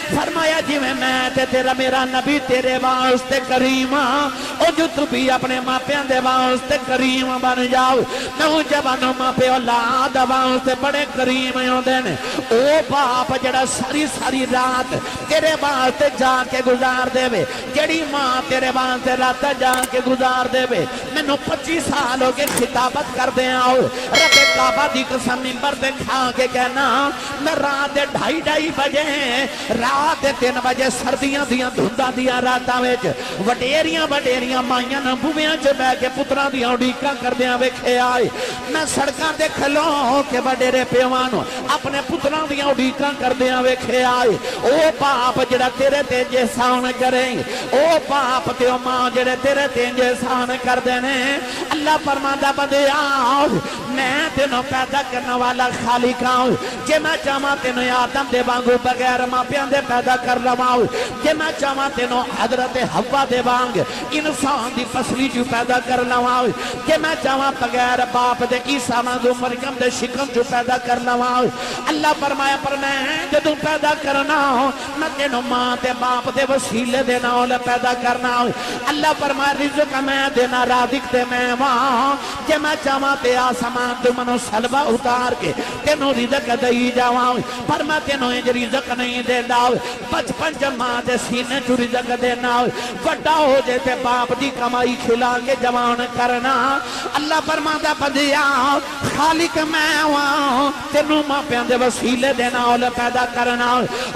فرمایا جی میں تے تیرا میرا نبی تیرے واسطے کریم ہاں، او جو تو بھی اپنے ماپیاں دے واسطے کریم بن جاؤ. نوجوانوں ماپے اولاد واسطے بڑے کریم ہوندے نے. او باپ جڑا ساری ساری رات تیرے واسطے جا کے گزار دے وے، جڑی ماں تیرے واسطے رات جا کے گزار دے وے. مینوں 25 سال ہو کے خطابت کر دے آؤ، رب کعبہ دی قسم منبر تے کھا کے کہنا میں رات 2:30 بجے رات 3 بجے سردیاں دیاں دھنداں دیاں راتاں وچ وڈیریاں مائیاں نہ بویاں چ بیٹھ کے پتراں دیاں اڈیکاں کردیاں ویکھے آئے. میں سڑکاں تے کھلو کے وڈیرے پیواں نو اپنے پتراں دیاں اڈیکاں کردیاں ویکھے آئے. او باپ جڑا تیرے تے احسان کرے، او باپ تے او ماں جڑے تیرے تے احسان کردے نے. اللہ فرماندا بندیا میں تینوں پیدا کرنے والا خالق ہوں. جے میں چاہاں تینوں آدم دے وانگو بغیر ماپیاں دے پیدا کر لواں. جے میں چاہاں تینوں حضرت حوا دے وانگ انسان دی فصلی جو پیدا کر لواں. جے میں چاہاں بغیر باپ دے عیسیٰ وانگو مریم دے شکم جو پیدا کر لواں. اللہ فرمایا پر میں جدوں پیدا کرنا میں تینوں ماں تے باپ دے وسیلے دے نال پیدا کرنا. اللہ فرمایا رزق میں دینا، رازق تے میں وہاں. جے میں چاہاں تے آسمان تو منو سلبہ اتار کے تینوں رزق دئی جاواں پر میں تینوں انج رزق نہیں دینا بچپن جمع دے سینے چو رزق دینا وڈا ہو جے تے باپ دی کمائی کھلا کے جوان کرنا اللہ فرماتا بندیا خالق میں وہاں تینوں ماں پیان دے وسیلے دینا اول پیدا کرنا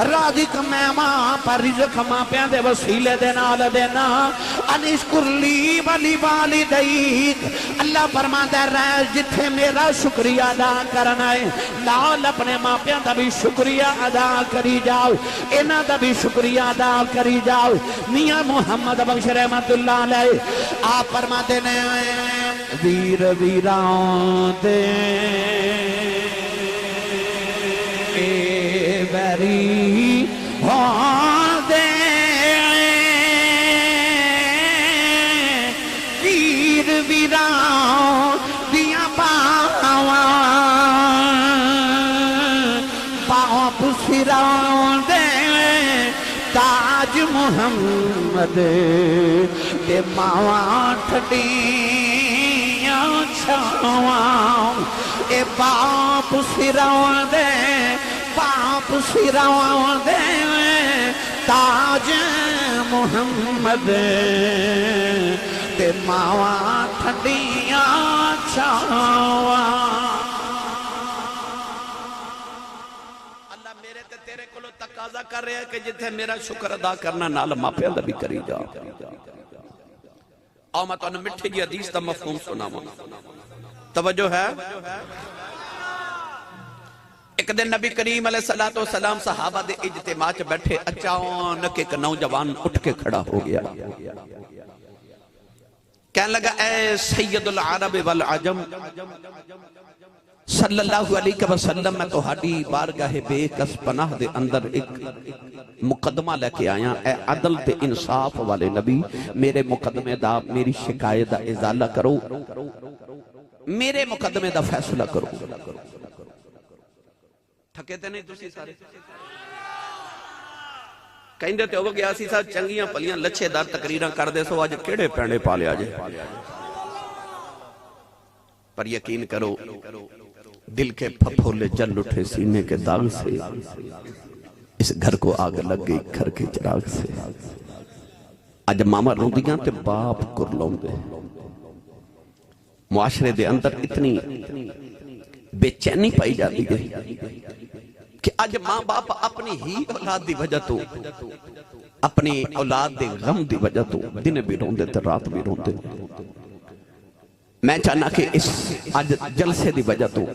رازق میں وہاں پر رزق ماں پیان دے وسیلے دینا اول دینا انشکر لی ولی والدیک اللہ فرماتا رہ جتھے میرا شکریہ ادا کرنا ہے لال اپنے ماں پیان دا بھی شکریہ ادا کری جاؤ انہ دا بھی شکریہ ادا کری جاؤ میاں محمد بخش رحمت اللہ علیہ آپ فرماتے نے ویر ویران دے ویری ہوں دے ویر ویران دیا پاواں باپ سران دے تاج محمد دے ماواں ٹھڈیاں چھاواں اے باپ سراواں دے باپ سراواں دے تاج محمد دے ماواں ٹھڈیاں چھاواں تیرے کلو تقاضا کر رہے ہیں کہ جتھے میرا شکر ادا کرنا نال ماپے اندر بھی کری جا آؤ میں تو انہوں مٹھے جی حدیث تا مفہوم سنا توجہ ہے ایک دن نبی کریم علیہ السلام صحابہ دے اجتماع چ بیٹھے اچانک ایک نوجوان اٹھ کے کھڑا ہو گیا کہنے لگا اے سید العرب والعجم صلی اللہ علیہ وسلم میں توہاڈی بارگاہ بے کس پناہ دے اندر ایک مقدمہ لے کے آیا اے عدل تے انصاف والے نبی میرے مقدمے دا میری شکایت دا ازالہ کرو میرے مقدمے دا فیصلہ کرو تھکے تے نہیں تسی سارے کہیں دے تے ہو گیا سی ساتھ چنگیاں پلیاں لچھے دار تقریراں کر دے سو آج کیڑے پینڈے پالے آجے پر یقین کرو دل کے پھپھولے جل اٹھے سینے کے داغ سے اس گھر کو آگ لگ گئی گھر کے چراغ سے آج ماما روندیاں تے باپ کر لوں دے معاشرے دے اندر اتنی بے چینی پائی جاتی ہے کہ آج ماں باپ اپنی ہی اولاد دی وجہ تو اپنی اولاد دے غم دی وجہ تو دن بھی روندے تے رات بھی روندے میں چاہنا کہ اس آج جلسے دی وجہ تو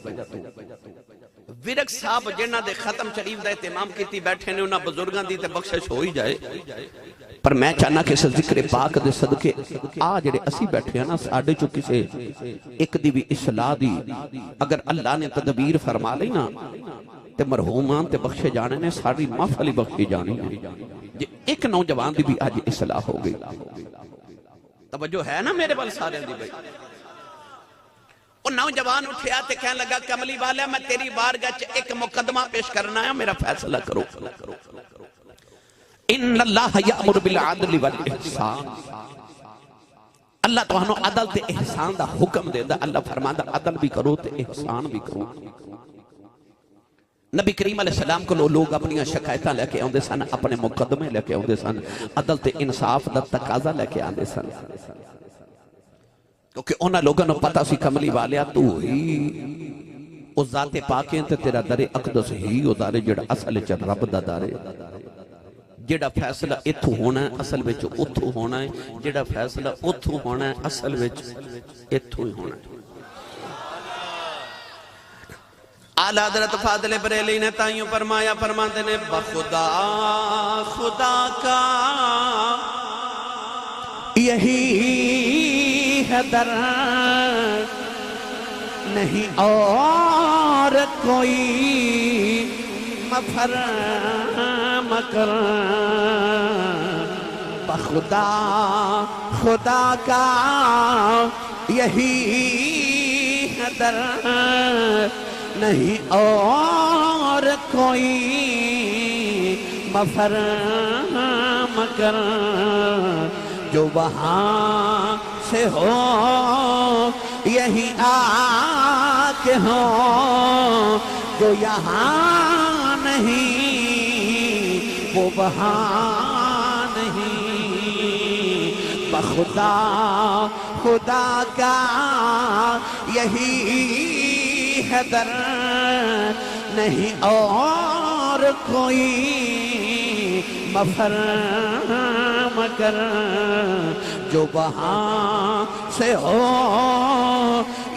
ورک صاحب جنہ دے ختم شریف دا اہتمام کیتی بیٹھے نے انہاں بزرگاں دی تے بخشش ہو ہی جائے پر میں چاہنا کہ اس ذکر پاک دے صدقے آج جڑے اسی بیٹھے ہیں نا ساڑھے چو کسے ایک دی بھی اصلاح دی اگر اللہ نے تدبیر فرما لی نا تے مرحومان تے بخشے جانے نے ساری محفلی بخشی جانی ہے ایک نوجوان دی بھی آج اصلاح ہو گئی توجہ ہے نا میرے بل سارے دی بھائی وہ نوجوان اٹھیا تے کہنے لگا کملی والا میں تیری بارگاہ ایک مقدمہ پیش کرنا ہے میرا فیصلہ کرو ان اللہ یامر بالعدل والاحسان اللہ تو ہنو عدل تے احسان دا حکم دے دا اللہ فرماندا عدل بھی کرو تے احسان بھی کرو نبی کریم علیہ السلام کو لوگ اپنی شکایتاں لے کے آندے سن اپنے مقدمے لے کے آندے سن عدل تے انصاف دا تقاضا لے کے آندے سن کیونکہ انہاں لوگوں نے پتہ سی کملی والیا تو ہی اس ذات پاکیں تے تیرا در اقدس ہی او دارے جڑا اصل چ رب دا دارے جڑا فیصلہ اتھو ہونا ہے اصل وچ اتھو ہونا ہے جڑا فیصلہ اتھو ہونا ہے اصل وچ اتھو ہی ہونا ہے اعلی حضرت فاضل بریلی نے تائیوں فرمایا فرماتے نے بخدا خدا کا یہی ہے در نہیں اور کوئی مفر مکر بخدا خدا کا یہی ہے در نہیں اور کوئی مفر مکر جو وہاں سے ہو یہی آنکھ ہوں جو یہاں نہیں وہ وہاں نہیں، بخدا خدا کا یہی ہے در، نہیں اور کوئی مفر مگر جو وہاں سے ہو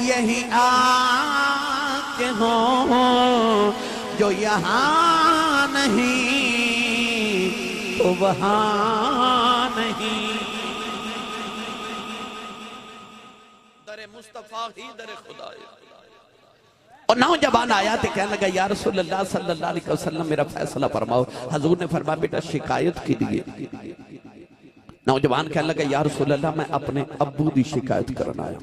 یہی آنکھ ہو جو یہاں نہیں تو وہاں نہیں۔ در مصطفیٰ ہی در خدا ہے۔ اور نوجوان آیا تو کہنے لگا یا رسول اللہ صلی اللہ علیہ وسلم میرا فیصلہ فرماؤ۔ حضور نے فرمایا بیٹا شکایت کی دیئے۔ نوجوان کہنے لگا یا رسول اللہ میں اپنے ابو دی شکایت کرنا آیا۔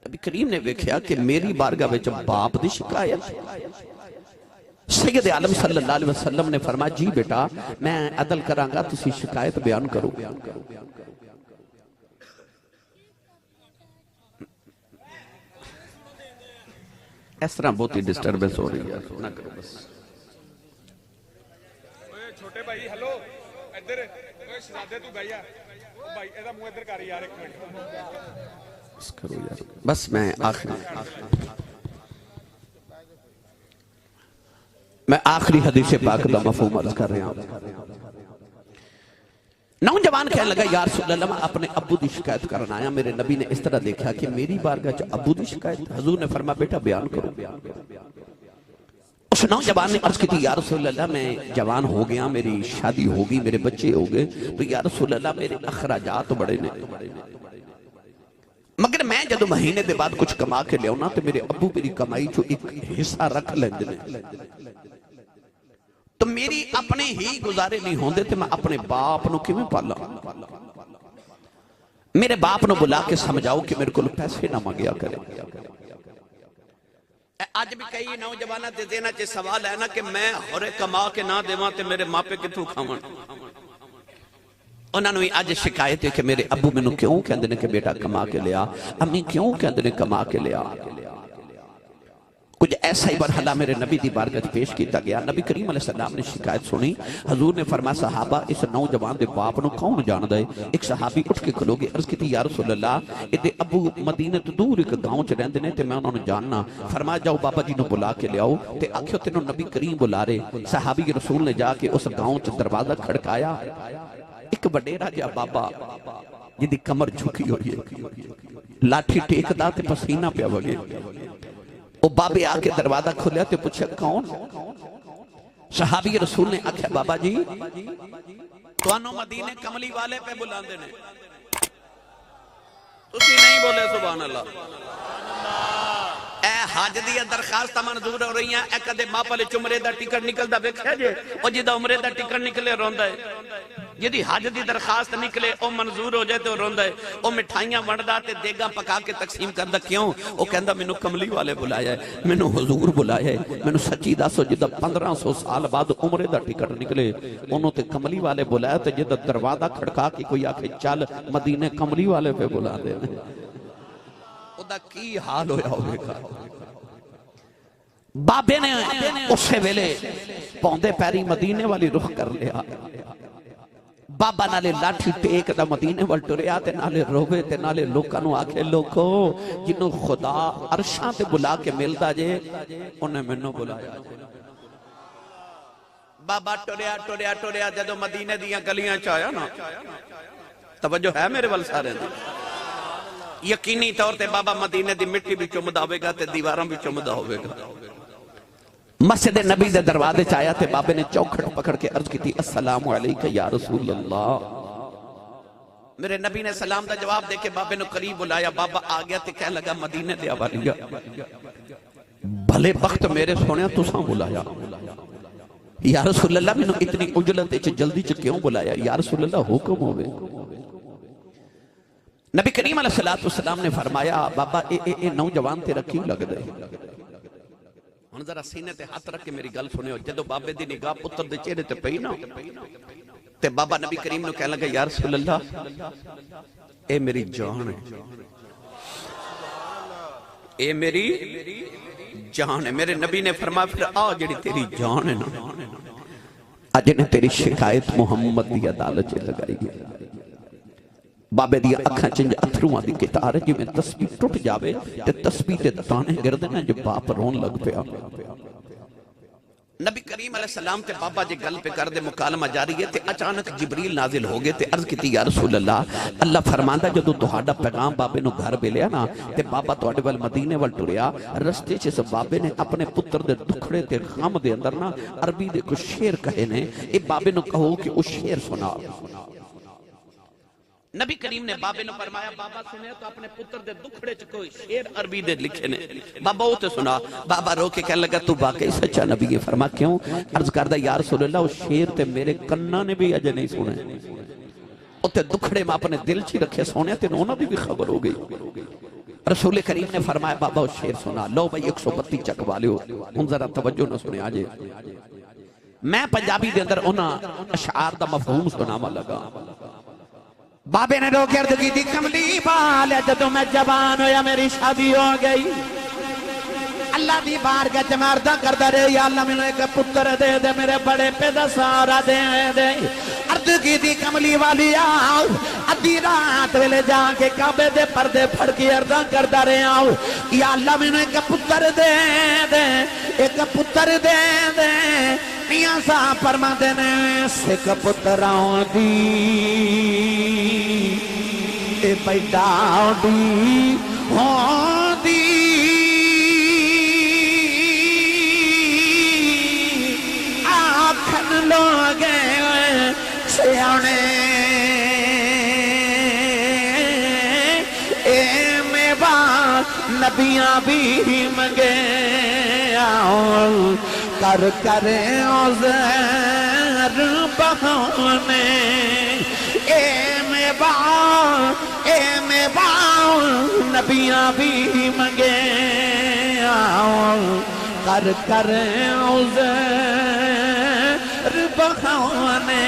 نبی کریم نے دیکھا کہ میری بارگاہ وچ باپ دی شکایت۔ سید عالم صلی اللہ علیہ وسلم نے فرمایا جی بیٹا میں عدل کراں گا تسی شکایت بیان کرو۔ اس طرح بہت ہی ڈسٹربنس ہو رہی ہے نہ کرو بس۔ چھوٹے بھائی ہلو ادھر شہزادے تو بھائی بھائی ایدہ منہ ادھر کاری یار ایک منٹ بس کرو یار بس میں آخری حدیث پاک دا مفہوم عرض کر رہا ہوں۔ نوجوان کہنے لگا یا رسول اللہ میں اپنے ابو دی شکایت کرنا آیا۔ میرے نبی نے اس طرح دیکھا کہ میری بارگاہ جو ابو دی شکایت، حضور نے فرمایا بیٹا بیان کرو۔ اس نوجوان نے عرض کی تھی یا رسول اللہ میں جوان ہو گیا، میری شادی ہوگی، میرے بچے ہو گئے، تو یا رسول اللہ میرے اخراجات بڑے نے، مگر میں جدو مہینے دے بعد کچھ کما کے لے ہونا تو میرے ابو میری کمائی جو ایک حصہ رکھ لیندے نے، تو میری اپنے ہی گزارے نہیں ہوندے تھے، میں اپنے باپ نو کی میں پالا، میرے باپ نو بلا کے سمجھاؤ کہ میرے کو پیسے نہ مانگیا کرے۔ آج بھی کئی نوجوانہ دے دینا چاہے سوال ہے نا کہ میں ہورے کما کے نہ دیواں تے میرے ماں پہ کتوں کھاون۔ انہوں نے آج شکایت ہے کہ میرے ابو میں نو کیوں کہندے نے کہ بیٹا کما کے لیا، امی کیوں کہندے نے کما کے لیا۔ کچھ ایسا ہی برحلہ میرے نبی دی بارگاہ پیش کیتا گیا۔ نبی کریم علیہ السلام نے شکایت سنی، حضور نے فرمایا صحابہ اس نوجوان دے باپ نو کون جان دے؟ ایک صحابی اٹھ کے کھلو گے عرض کی یا رسول اللہ ادھے ابو مدینہ تو دور ایک گاؤں چ رہندے نے تے میں انہوں نے جاننا۔ فرمایا جاؤ بابا جی نو بلا کے لے آؤ، تے آکھیو تینوں نبی کریم بلا رہے۔ صحابی رسول نے جا کے اس گاؤں چ دروازہ کھڑکایا، ایک وڈیرا جا بابا جدی کمر جھکی ہوئی ہے، لاٹھی ٹیک دا تے پسینہ پیا وگے، وہ بابے آکے دروازہ کھولیا تے پوچھا کون؟ صحابی رسول نے آکھا بابا جی توانو مدینے کملی والے پہ بلان دینے، تسی نہیں بولے سبحان اللہ۔ اے حاج دیا درخواست منظور ہو رہی ہیں، اے کدے ماں پلے چمرے دا ٹکٹ نکل دا بیکھے جے، او جی دا عمرے دا ٹکٹ نکلے روندہ ہے، جدی حج دی درخواست نکلے او منظور ہو جائے تو روندہ ہے، او مٹھائیاں وڑدا تے دیگاں پکا کے تقسیم کردہ کیوں؟ او کہندہ مینوں کملی والے بلایا ہے، مینوں حضور بلایا ہے، مینوں سچی داسو جدہ 1500 سال بعد عمرے دا ٹکٹ نکلے انہوں تے کملی والے بلایا تے جدہ دروازہ کھڑکا کے کوئی آکھے چل مدینے کملی والے پہ بلا دے او دا کی حال ہویا ہوئے گا۔ بابے نے اسے ویلے پوندے پیری مدینے والی رخ کر لیا، بابا نالے لاٹھی ٹیک دا مدینے وال ٹریا تے نالے روے تے نالے لوکاں نو آکھے لوکو جنوں خدا عرشاں تے بلا کے ملدا جے انہیں منوں بلایا جے۔ بابا ٹریا ٹریا ٹریا جدو مدینے دیاں گلیاں چایا نا، توجہ ہے میرے وال سارے دی، یقینی طور تے بابا مدینے دی مٹی بھی چمدہ ہوئے گا تے دیواراں بھی چمدہ ہوئے گا۔ مسجد نبی دے دروازے چایا تے بابے نے چوکھٹ پکڑ کے عرض کی تھی السلام علیکہ یا رسول اللہ۔ میرے نبی نے سلام دا جواب دے کے بابے نے قریب بلایا، بابا آگیا تے کہہ لگا مدینے دے آوالیا، بھلے وقت میرے سونے تساں بلایا، یا رسول اللہ میں نے اتنی اجلت جلدی کیوں بلایا؟ یا رسول اللہ حکم ہوئے۔ نبی کریم علیہ السلام نے فرمایا بابا اے نوجوان تیرا کیوں لگ دے؟ ہن ذرا سینے تے ہاتھ رکھ کے میری گل سنے ہو، جدو بابے دی نگاہ پتر دے چہرے تے پئی نا تے بابا نبی کریم نے کہنے لگا یا رسول اللہ اے میری جان ہے، اے میری جان ہے. میرے نبی نے فرمایا پھر آ جڑی تیری جان ہے نا اج نے تیری شکایت محمد دی عدالت چ لگائی گئی. بابے دی اکھاں چ اتھرواں دی کتار جی میں تسبیح ٹوٹ جاوے تے تسبیح تے دانے گردے نا جو باپ رون لگ پیا. نبی کریم علیہ السلام تے بابا جی گل پہ کر دے مکالمہ جاری ہے تے اچانک جبریل نازل ہو گئے تے عرض کیتی یا رسول اللہ فرماندا جدوں تہاڈا پیغام بابے نو گھر ملیا نا تے بابا تہاڈے ول مدینے ول ٹریا رستے چ بابے نے اپنے پتر دے دکھڑے تے غم دے اندر نا عربی دے کچھ شعر کہے نے اے بابے نو کہو کہ اس شعر سنا. نبی کریم نے بابے نے فرمایا بابا سنے تو اپنے پتر دے دکھڑے چ کوئی شعر عربی دے لکھے نے. بابا وہ تے سنا. بابا رو کے کہنے لگا تو واقعی سچا نبی ہے. فرما کیوں؟ عرض کردہ یا رسول اللہ اس شعر تے میرے کناں نے بھی اجے نہیں سنے. او تے دکھڑے میں اپنے دل چ رکھے سونے تے انہاں دی بھی خبر ہو گئی. رسول کریم نے فرمایا بابا اس شعر سنا. لو بھائی 132 چک والیو ہن ذرا توجہ نہ سنے آجے. میں پنجابی دے اندر انہاں اشعار دا مفہوم سناواں لگا. بابے نے رو کے عرض کی تھی کملی والے جدوں میں جوان ہویا میری شادی ہو گئی. اللہ دی بارگاہ چ میں عرض کردا رہیا یا اللہ مینوں ایک پتر دے دے میرے بڑے پہ دا سہارا دے دے. عرض کی تھی کملی والی ادھی رات ویلے جا کے کعبے دے پردے پھڑ کے عرض کردا رہیا یا اللہ مینوں ایک پتر دے دے ایک پتر دے دے. میاں صاحب فرماندے نے سکھ پتراں دی اے پیدا دی ہوندی آکھن لوگ سیانے اے میوا نبیاں بھی منگے کر کر عذر بہانے اے میوا نبیاں بھی منگے کر کر عذر بہانے.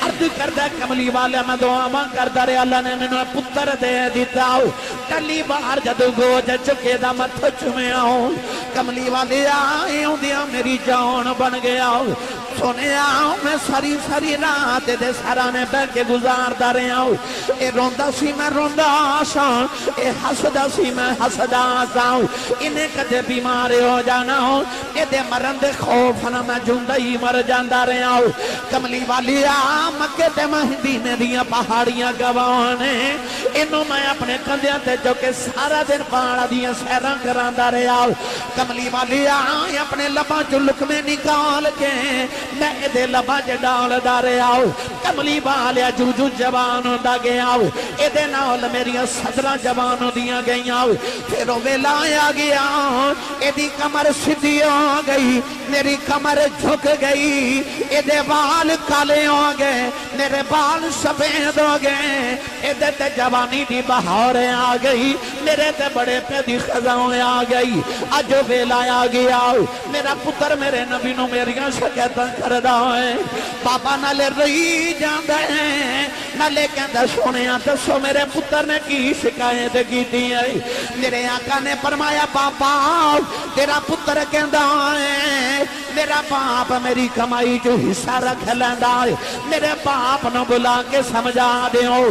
عرض کردہ کملی والے میں دعا ماں کردہ رہے اللہ نے میں پتر دے دیتا ہوں. کلی باہر جدو گوج چکے دا مت چمے آؤں کملی والے آئے ہوں دیا میری جان بن گیا ہوں. سونے آؤں میں ساری رات دے سرانے بہ کے گزاردہ رہے آؤں. اے روندہ سی میں روندہ آسان اے حسدہ سی میں حسدہ آسان. انہیں کدے بیمارے ہو جانا ہوں اے دے مرن دے خوف نہ میں جندہ ہی مر جاندہ رہے آؤں. کملی والی مکے تے مہدینے دیاں پہاڑیاں گوانے انہوں میں اپنے کندیاں تے جو کہ سارا دن پہاڑا دیاں سیران کراندہ رہے آؤں. کملی والی اپنے لباں جو لکمے نکال کے میں ادھے لبا جے ڈال دارے آؤ. کملی والیا جو جوانوں دا گیا آؤ ادھے نال میری صدرہ جوانوں دیا گئی آؤ. پھر ویلا آیا گیا ادھی کمر سدھی ہو گئی میری کمر جھک گئی. ادھے بال کالے ہو گئے میرے بال سفید ہو گئے. ادھے تے جوانی دی بہاریں آ گئی میرے تے بڑے پہ دی خزاں آ گئی. اجو ویلا آیا گیا میرا پتر میرے نبی نو میریاں شکایتاں کردہ ہے. بابا نالے رہی جاندے ہیں نالے کہندہ سونیاں دسو میرے پتر نے کی شکایت کی دی ہے. میرے آقا نے فرمایا بابا تیرا پتر کہندہ ہے میرا باپ میری کمائی جو حصہ رکھ لیندہ ہے میرے باپ نو بلا کے سمجھا دے ہو.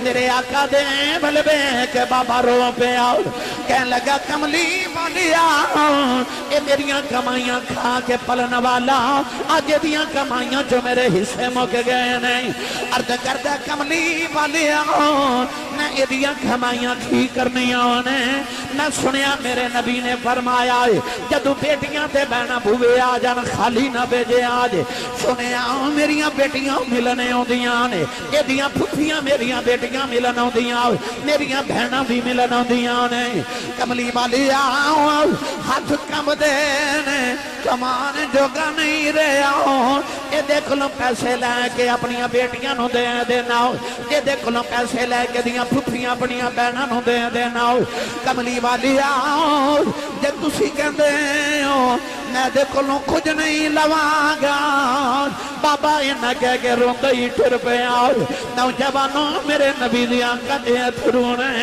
میرے آقا دے بلبے کہ بابا رو پہ آؤ. کہنے لگا کملی والیا اے میریاں کمائیاں کھا کے پلن والا آج دیاں کمائیاں جو میرے حصے مک گئے نہیں. عرض کردہ کملی والیا میں ادیاں کمائیاں کھی کرنیاں نے میں سنیا میرے نبی نے فرمایا جدو بیٹیاں تے بہنا بھوے آ جان خالی نہ بھیجے آج. سنیا میریاں بیٹیاں ملنے ہوں دیاں نے ادیاں پھوپیاں میریاں بیٹیاں ملن ہوں دیاں میریاں بہناں بھی ملن ہوں دیاں نے. کملی والی ہاتھ کم دینے کمان جوگا نہیں رہا ہوں. یہ دیکھ لو پیسے لے کے اپنی بیٹیاں نو دے دینا ہو. یہ دیکھ لو پیسے لے کے دیاں پھوپیاں اپنی بہناں نو دے دینا ہو. کملی والی جے تسی کہندے ہو میں دیکھ لو کچھ نہیں لواں گا بابا انہاں کہہ کے روندے ہی ٹر پہ آؤ. نوجوانوں میرے نبی دیاں کدے تھرو نے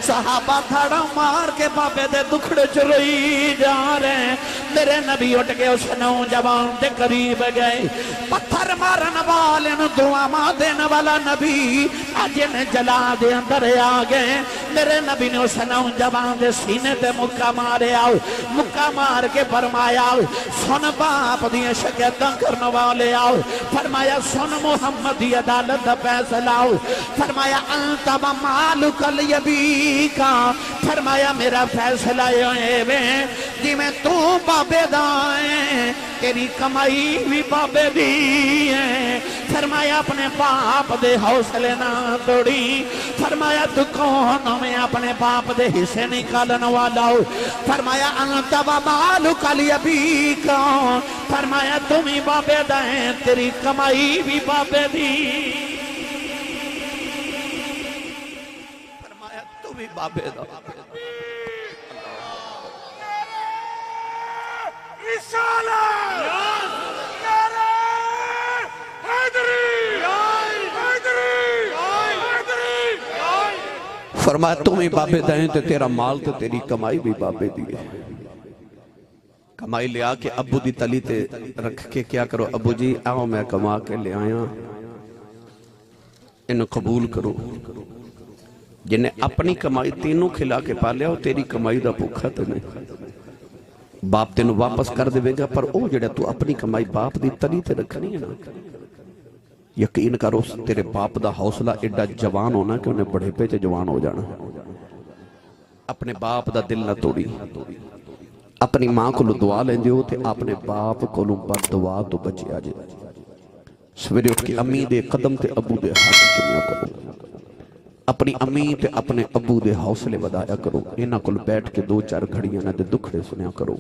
صحابہ تھڑا مار کے بابے دے دکھڑے چروئی جا رہے ہیں. میرے نبی اٹھ کے اس نوجوان دے قریب گئے. پتھر مارن والے نو دعا ماں دینے والا نبی آج انہیں جلا دے اندر آ گئے. میرے نبی نے اس نوجوان دے سینے تے مکہ مارے آؤ. مکہ مار کے فرمایا سن باپ دیئے شکیتاں کرنے والے آؤ. فرمایا سن محمد دی عدالت دا فیصلہ آؤ. فرمایا انت و مالک الیبی کا. فرمایا میرا فیصلہ یہ جی میں تو بابے دائیں تیری کمائی بھی بابے دی ہے. فرمایا اپنے باپ دے حوصلے نہ توڑی. فرمایا تو کون میں اپنے باپ دے حصے نکالن والا ہوں. فرمایا انت و مالک الیبی کا. فرمایا تم ہی بابے دائیں تیری کمائی بھی بابے دی. فرمایا تم ہی بابے دا. فرمایا تم ہی بابے دائیں تے تیرا مال تے تیری کمائی بھی بابے دیئے. کمائی لے آکے ابو دی تلی تے رکھ کے کیا کرو ابو جی آؤ میں کما کے لے آیا انہوں قبول کرو. جنہیں اپنی کمائی تینوں کھلا کے پالیا ہو تیری کمائی دا بھوکھا تے نہیں. باپ تینوں واپس کر دے گا پر او جڑے تو اپنی کمائی باپ دی تلی تے رکھنی ہے نا. یقین کرو تیرے باپ دا حوصلہ ایڈا جوان ہونا کہ انہیں بڑھے پہ جوان ہو جانا. اپنے باپ دا دل نہ توڑی. اپنی ماں کو دعا لیں دیو تے اپنے باپ کو بد دعا تو بچے آجے. سویرے اٹھ کے امی دے قدم تے ابو دے ہاتھ چنیا کرو. اپنی امی تے اپنے ابو دے حوصلے ودایا کرو. انہاں کل بیٹھ کے 2-4 گھڑیاں نہ دے دکھڑے سنیا کرو.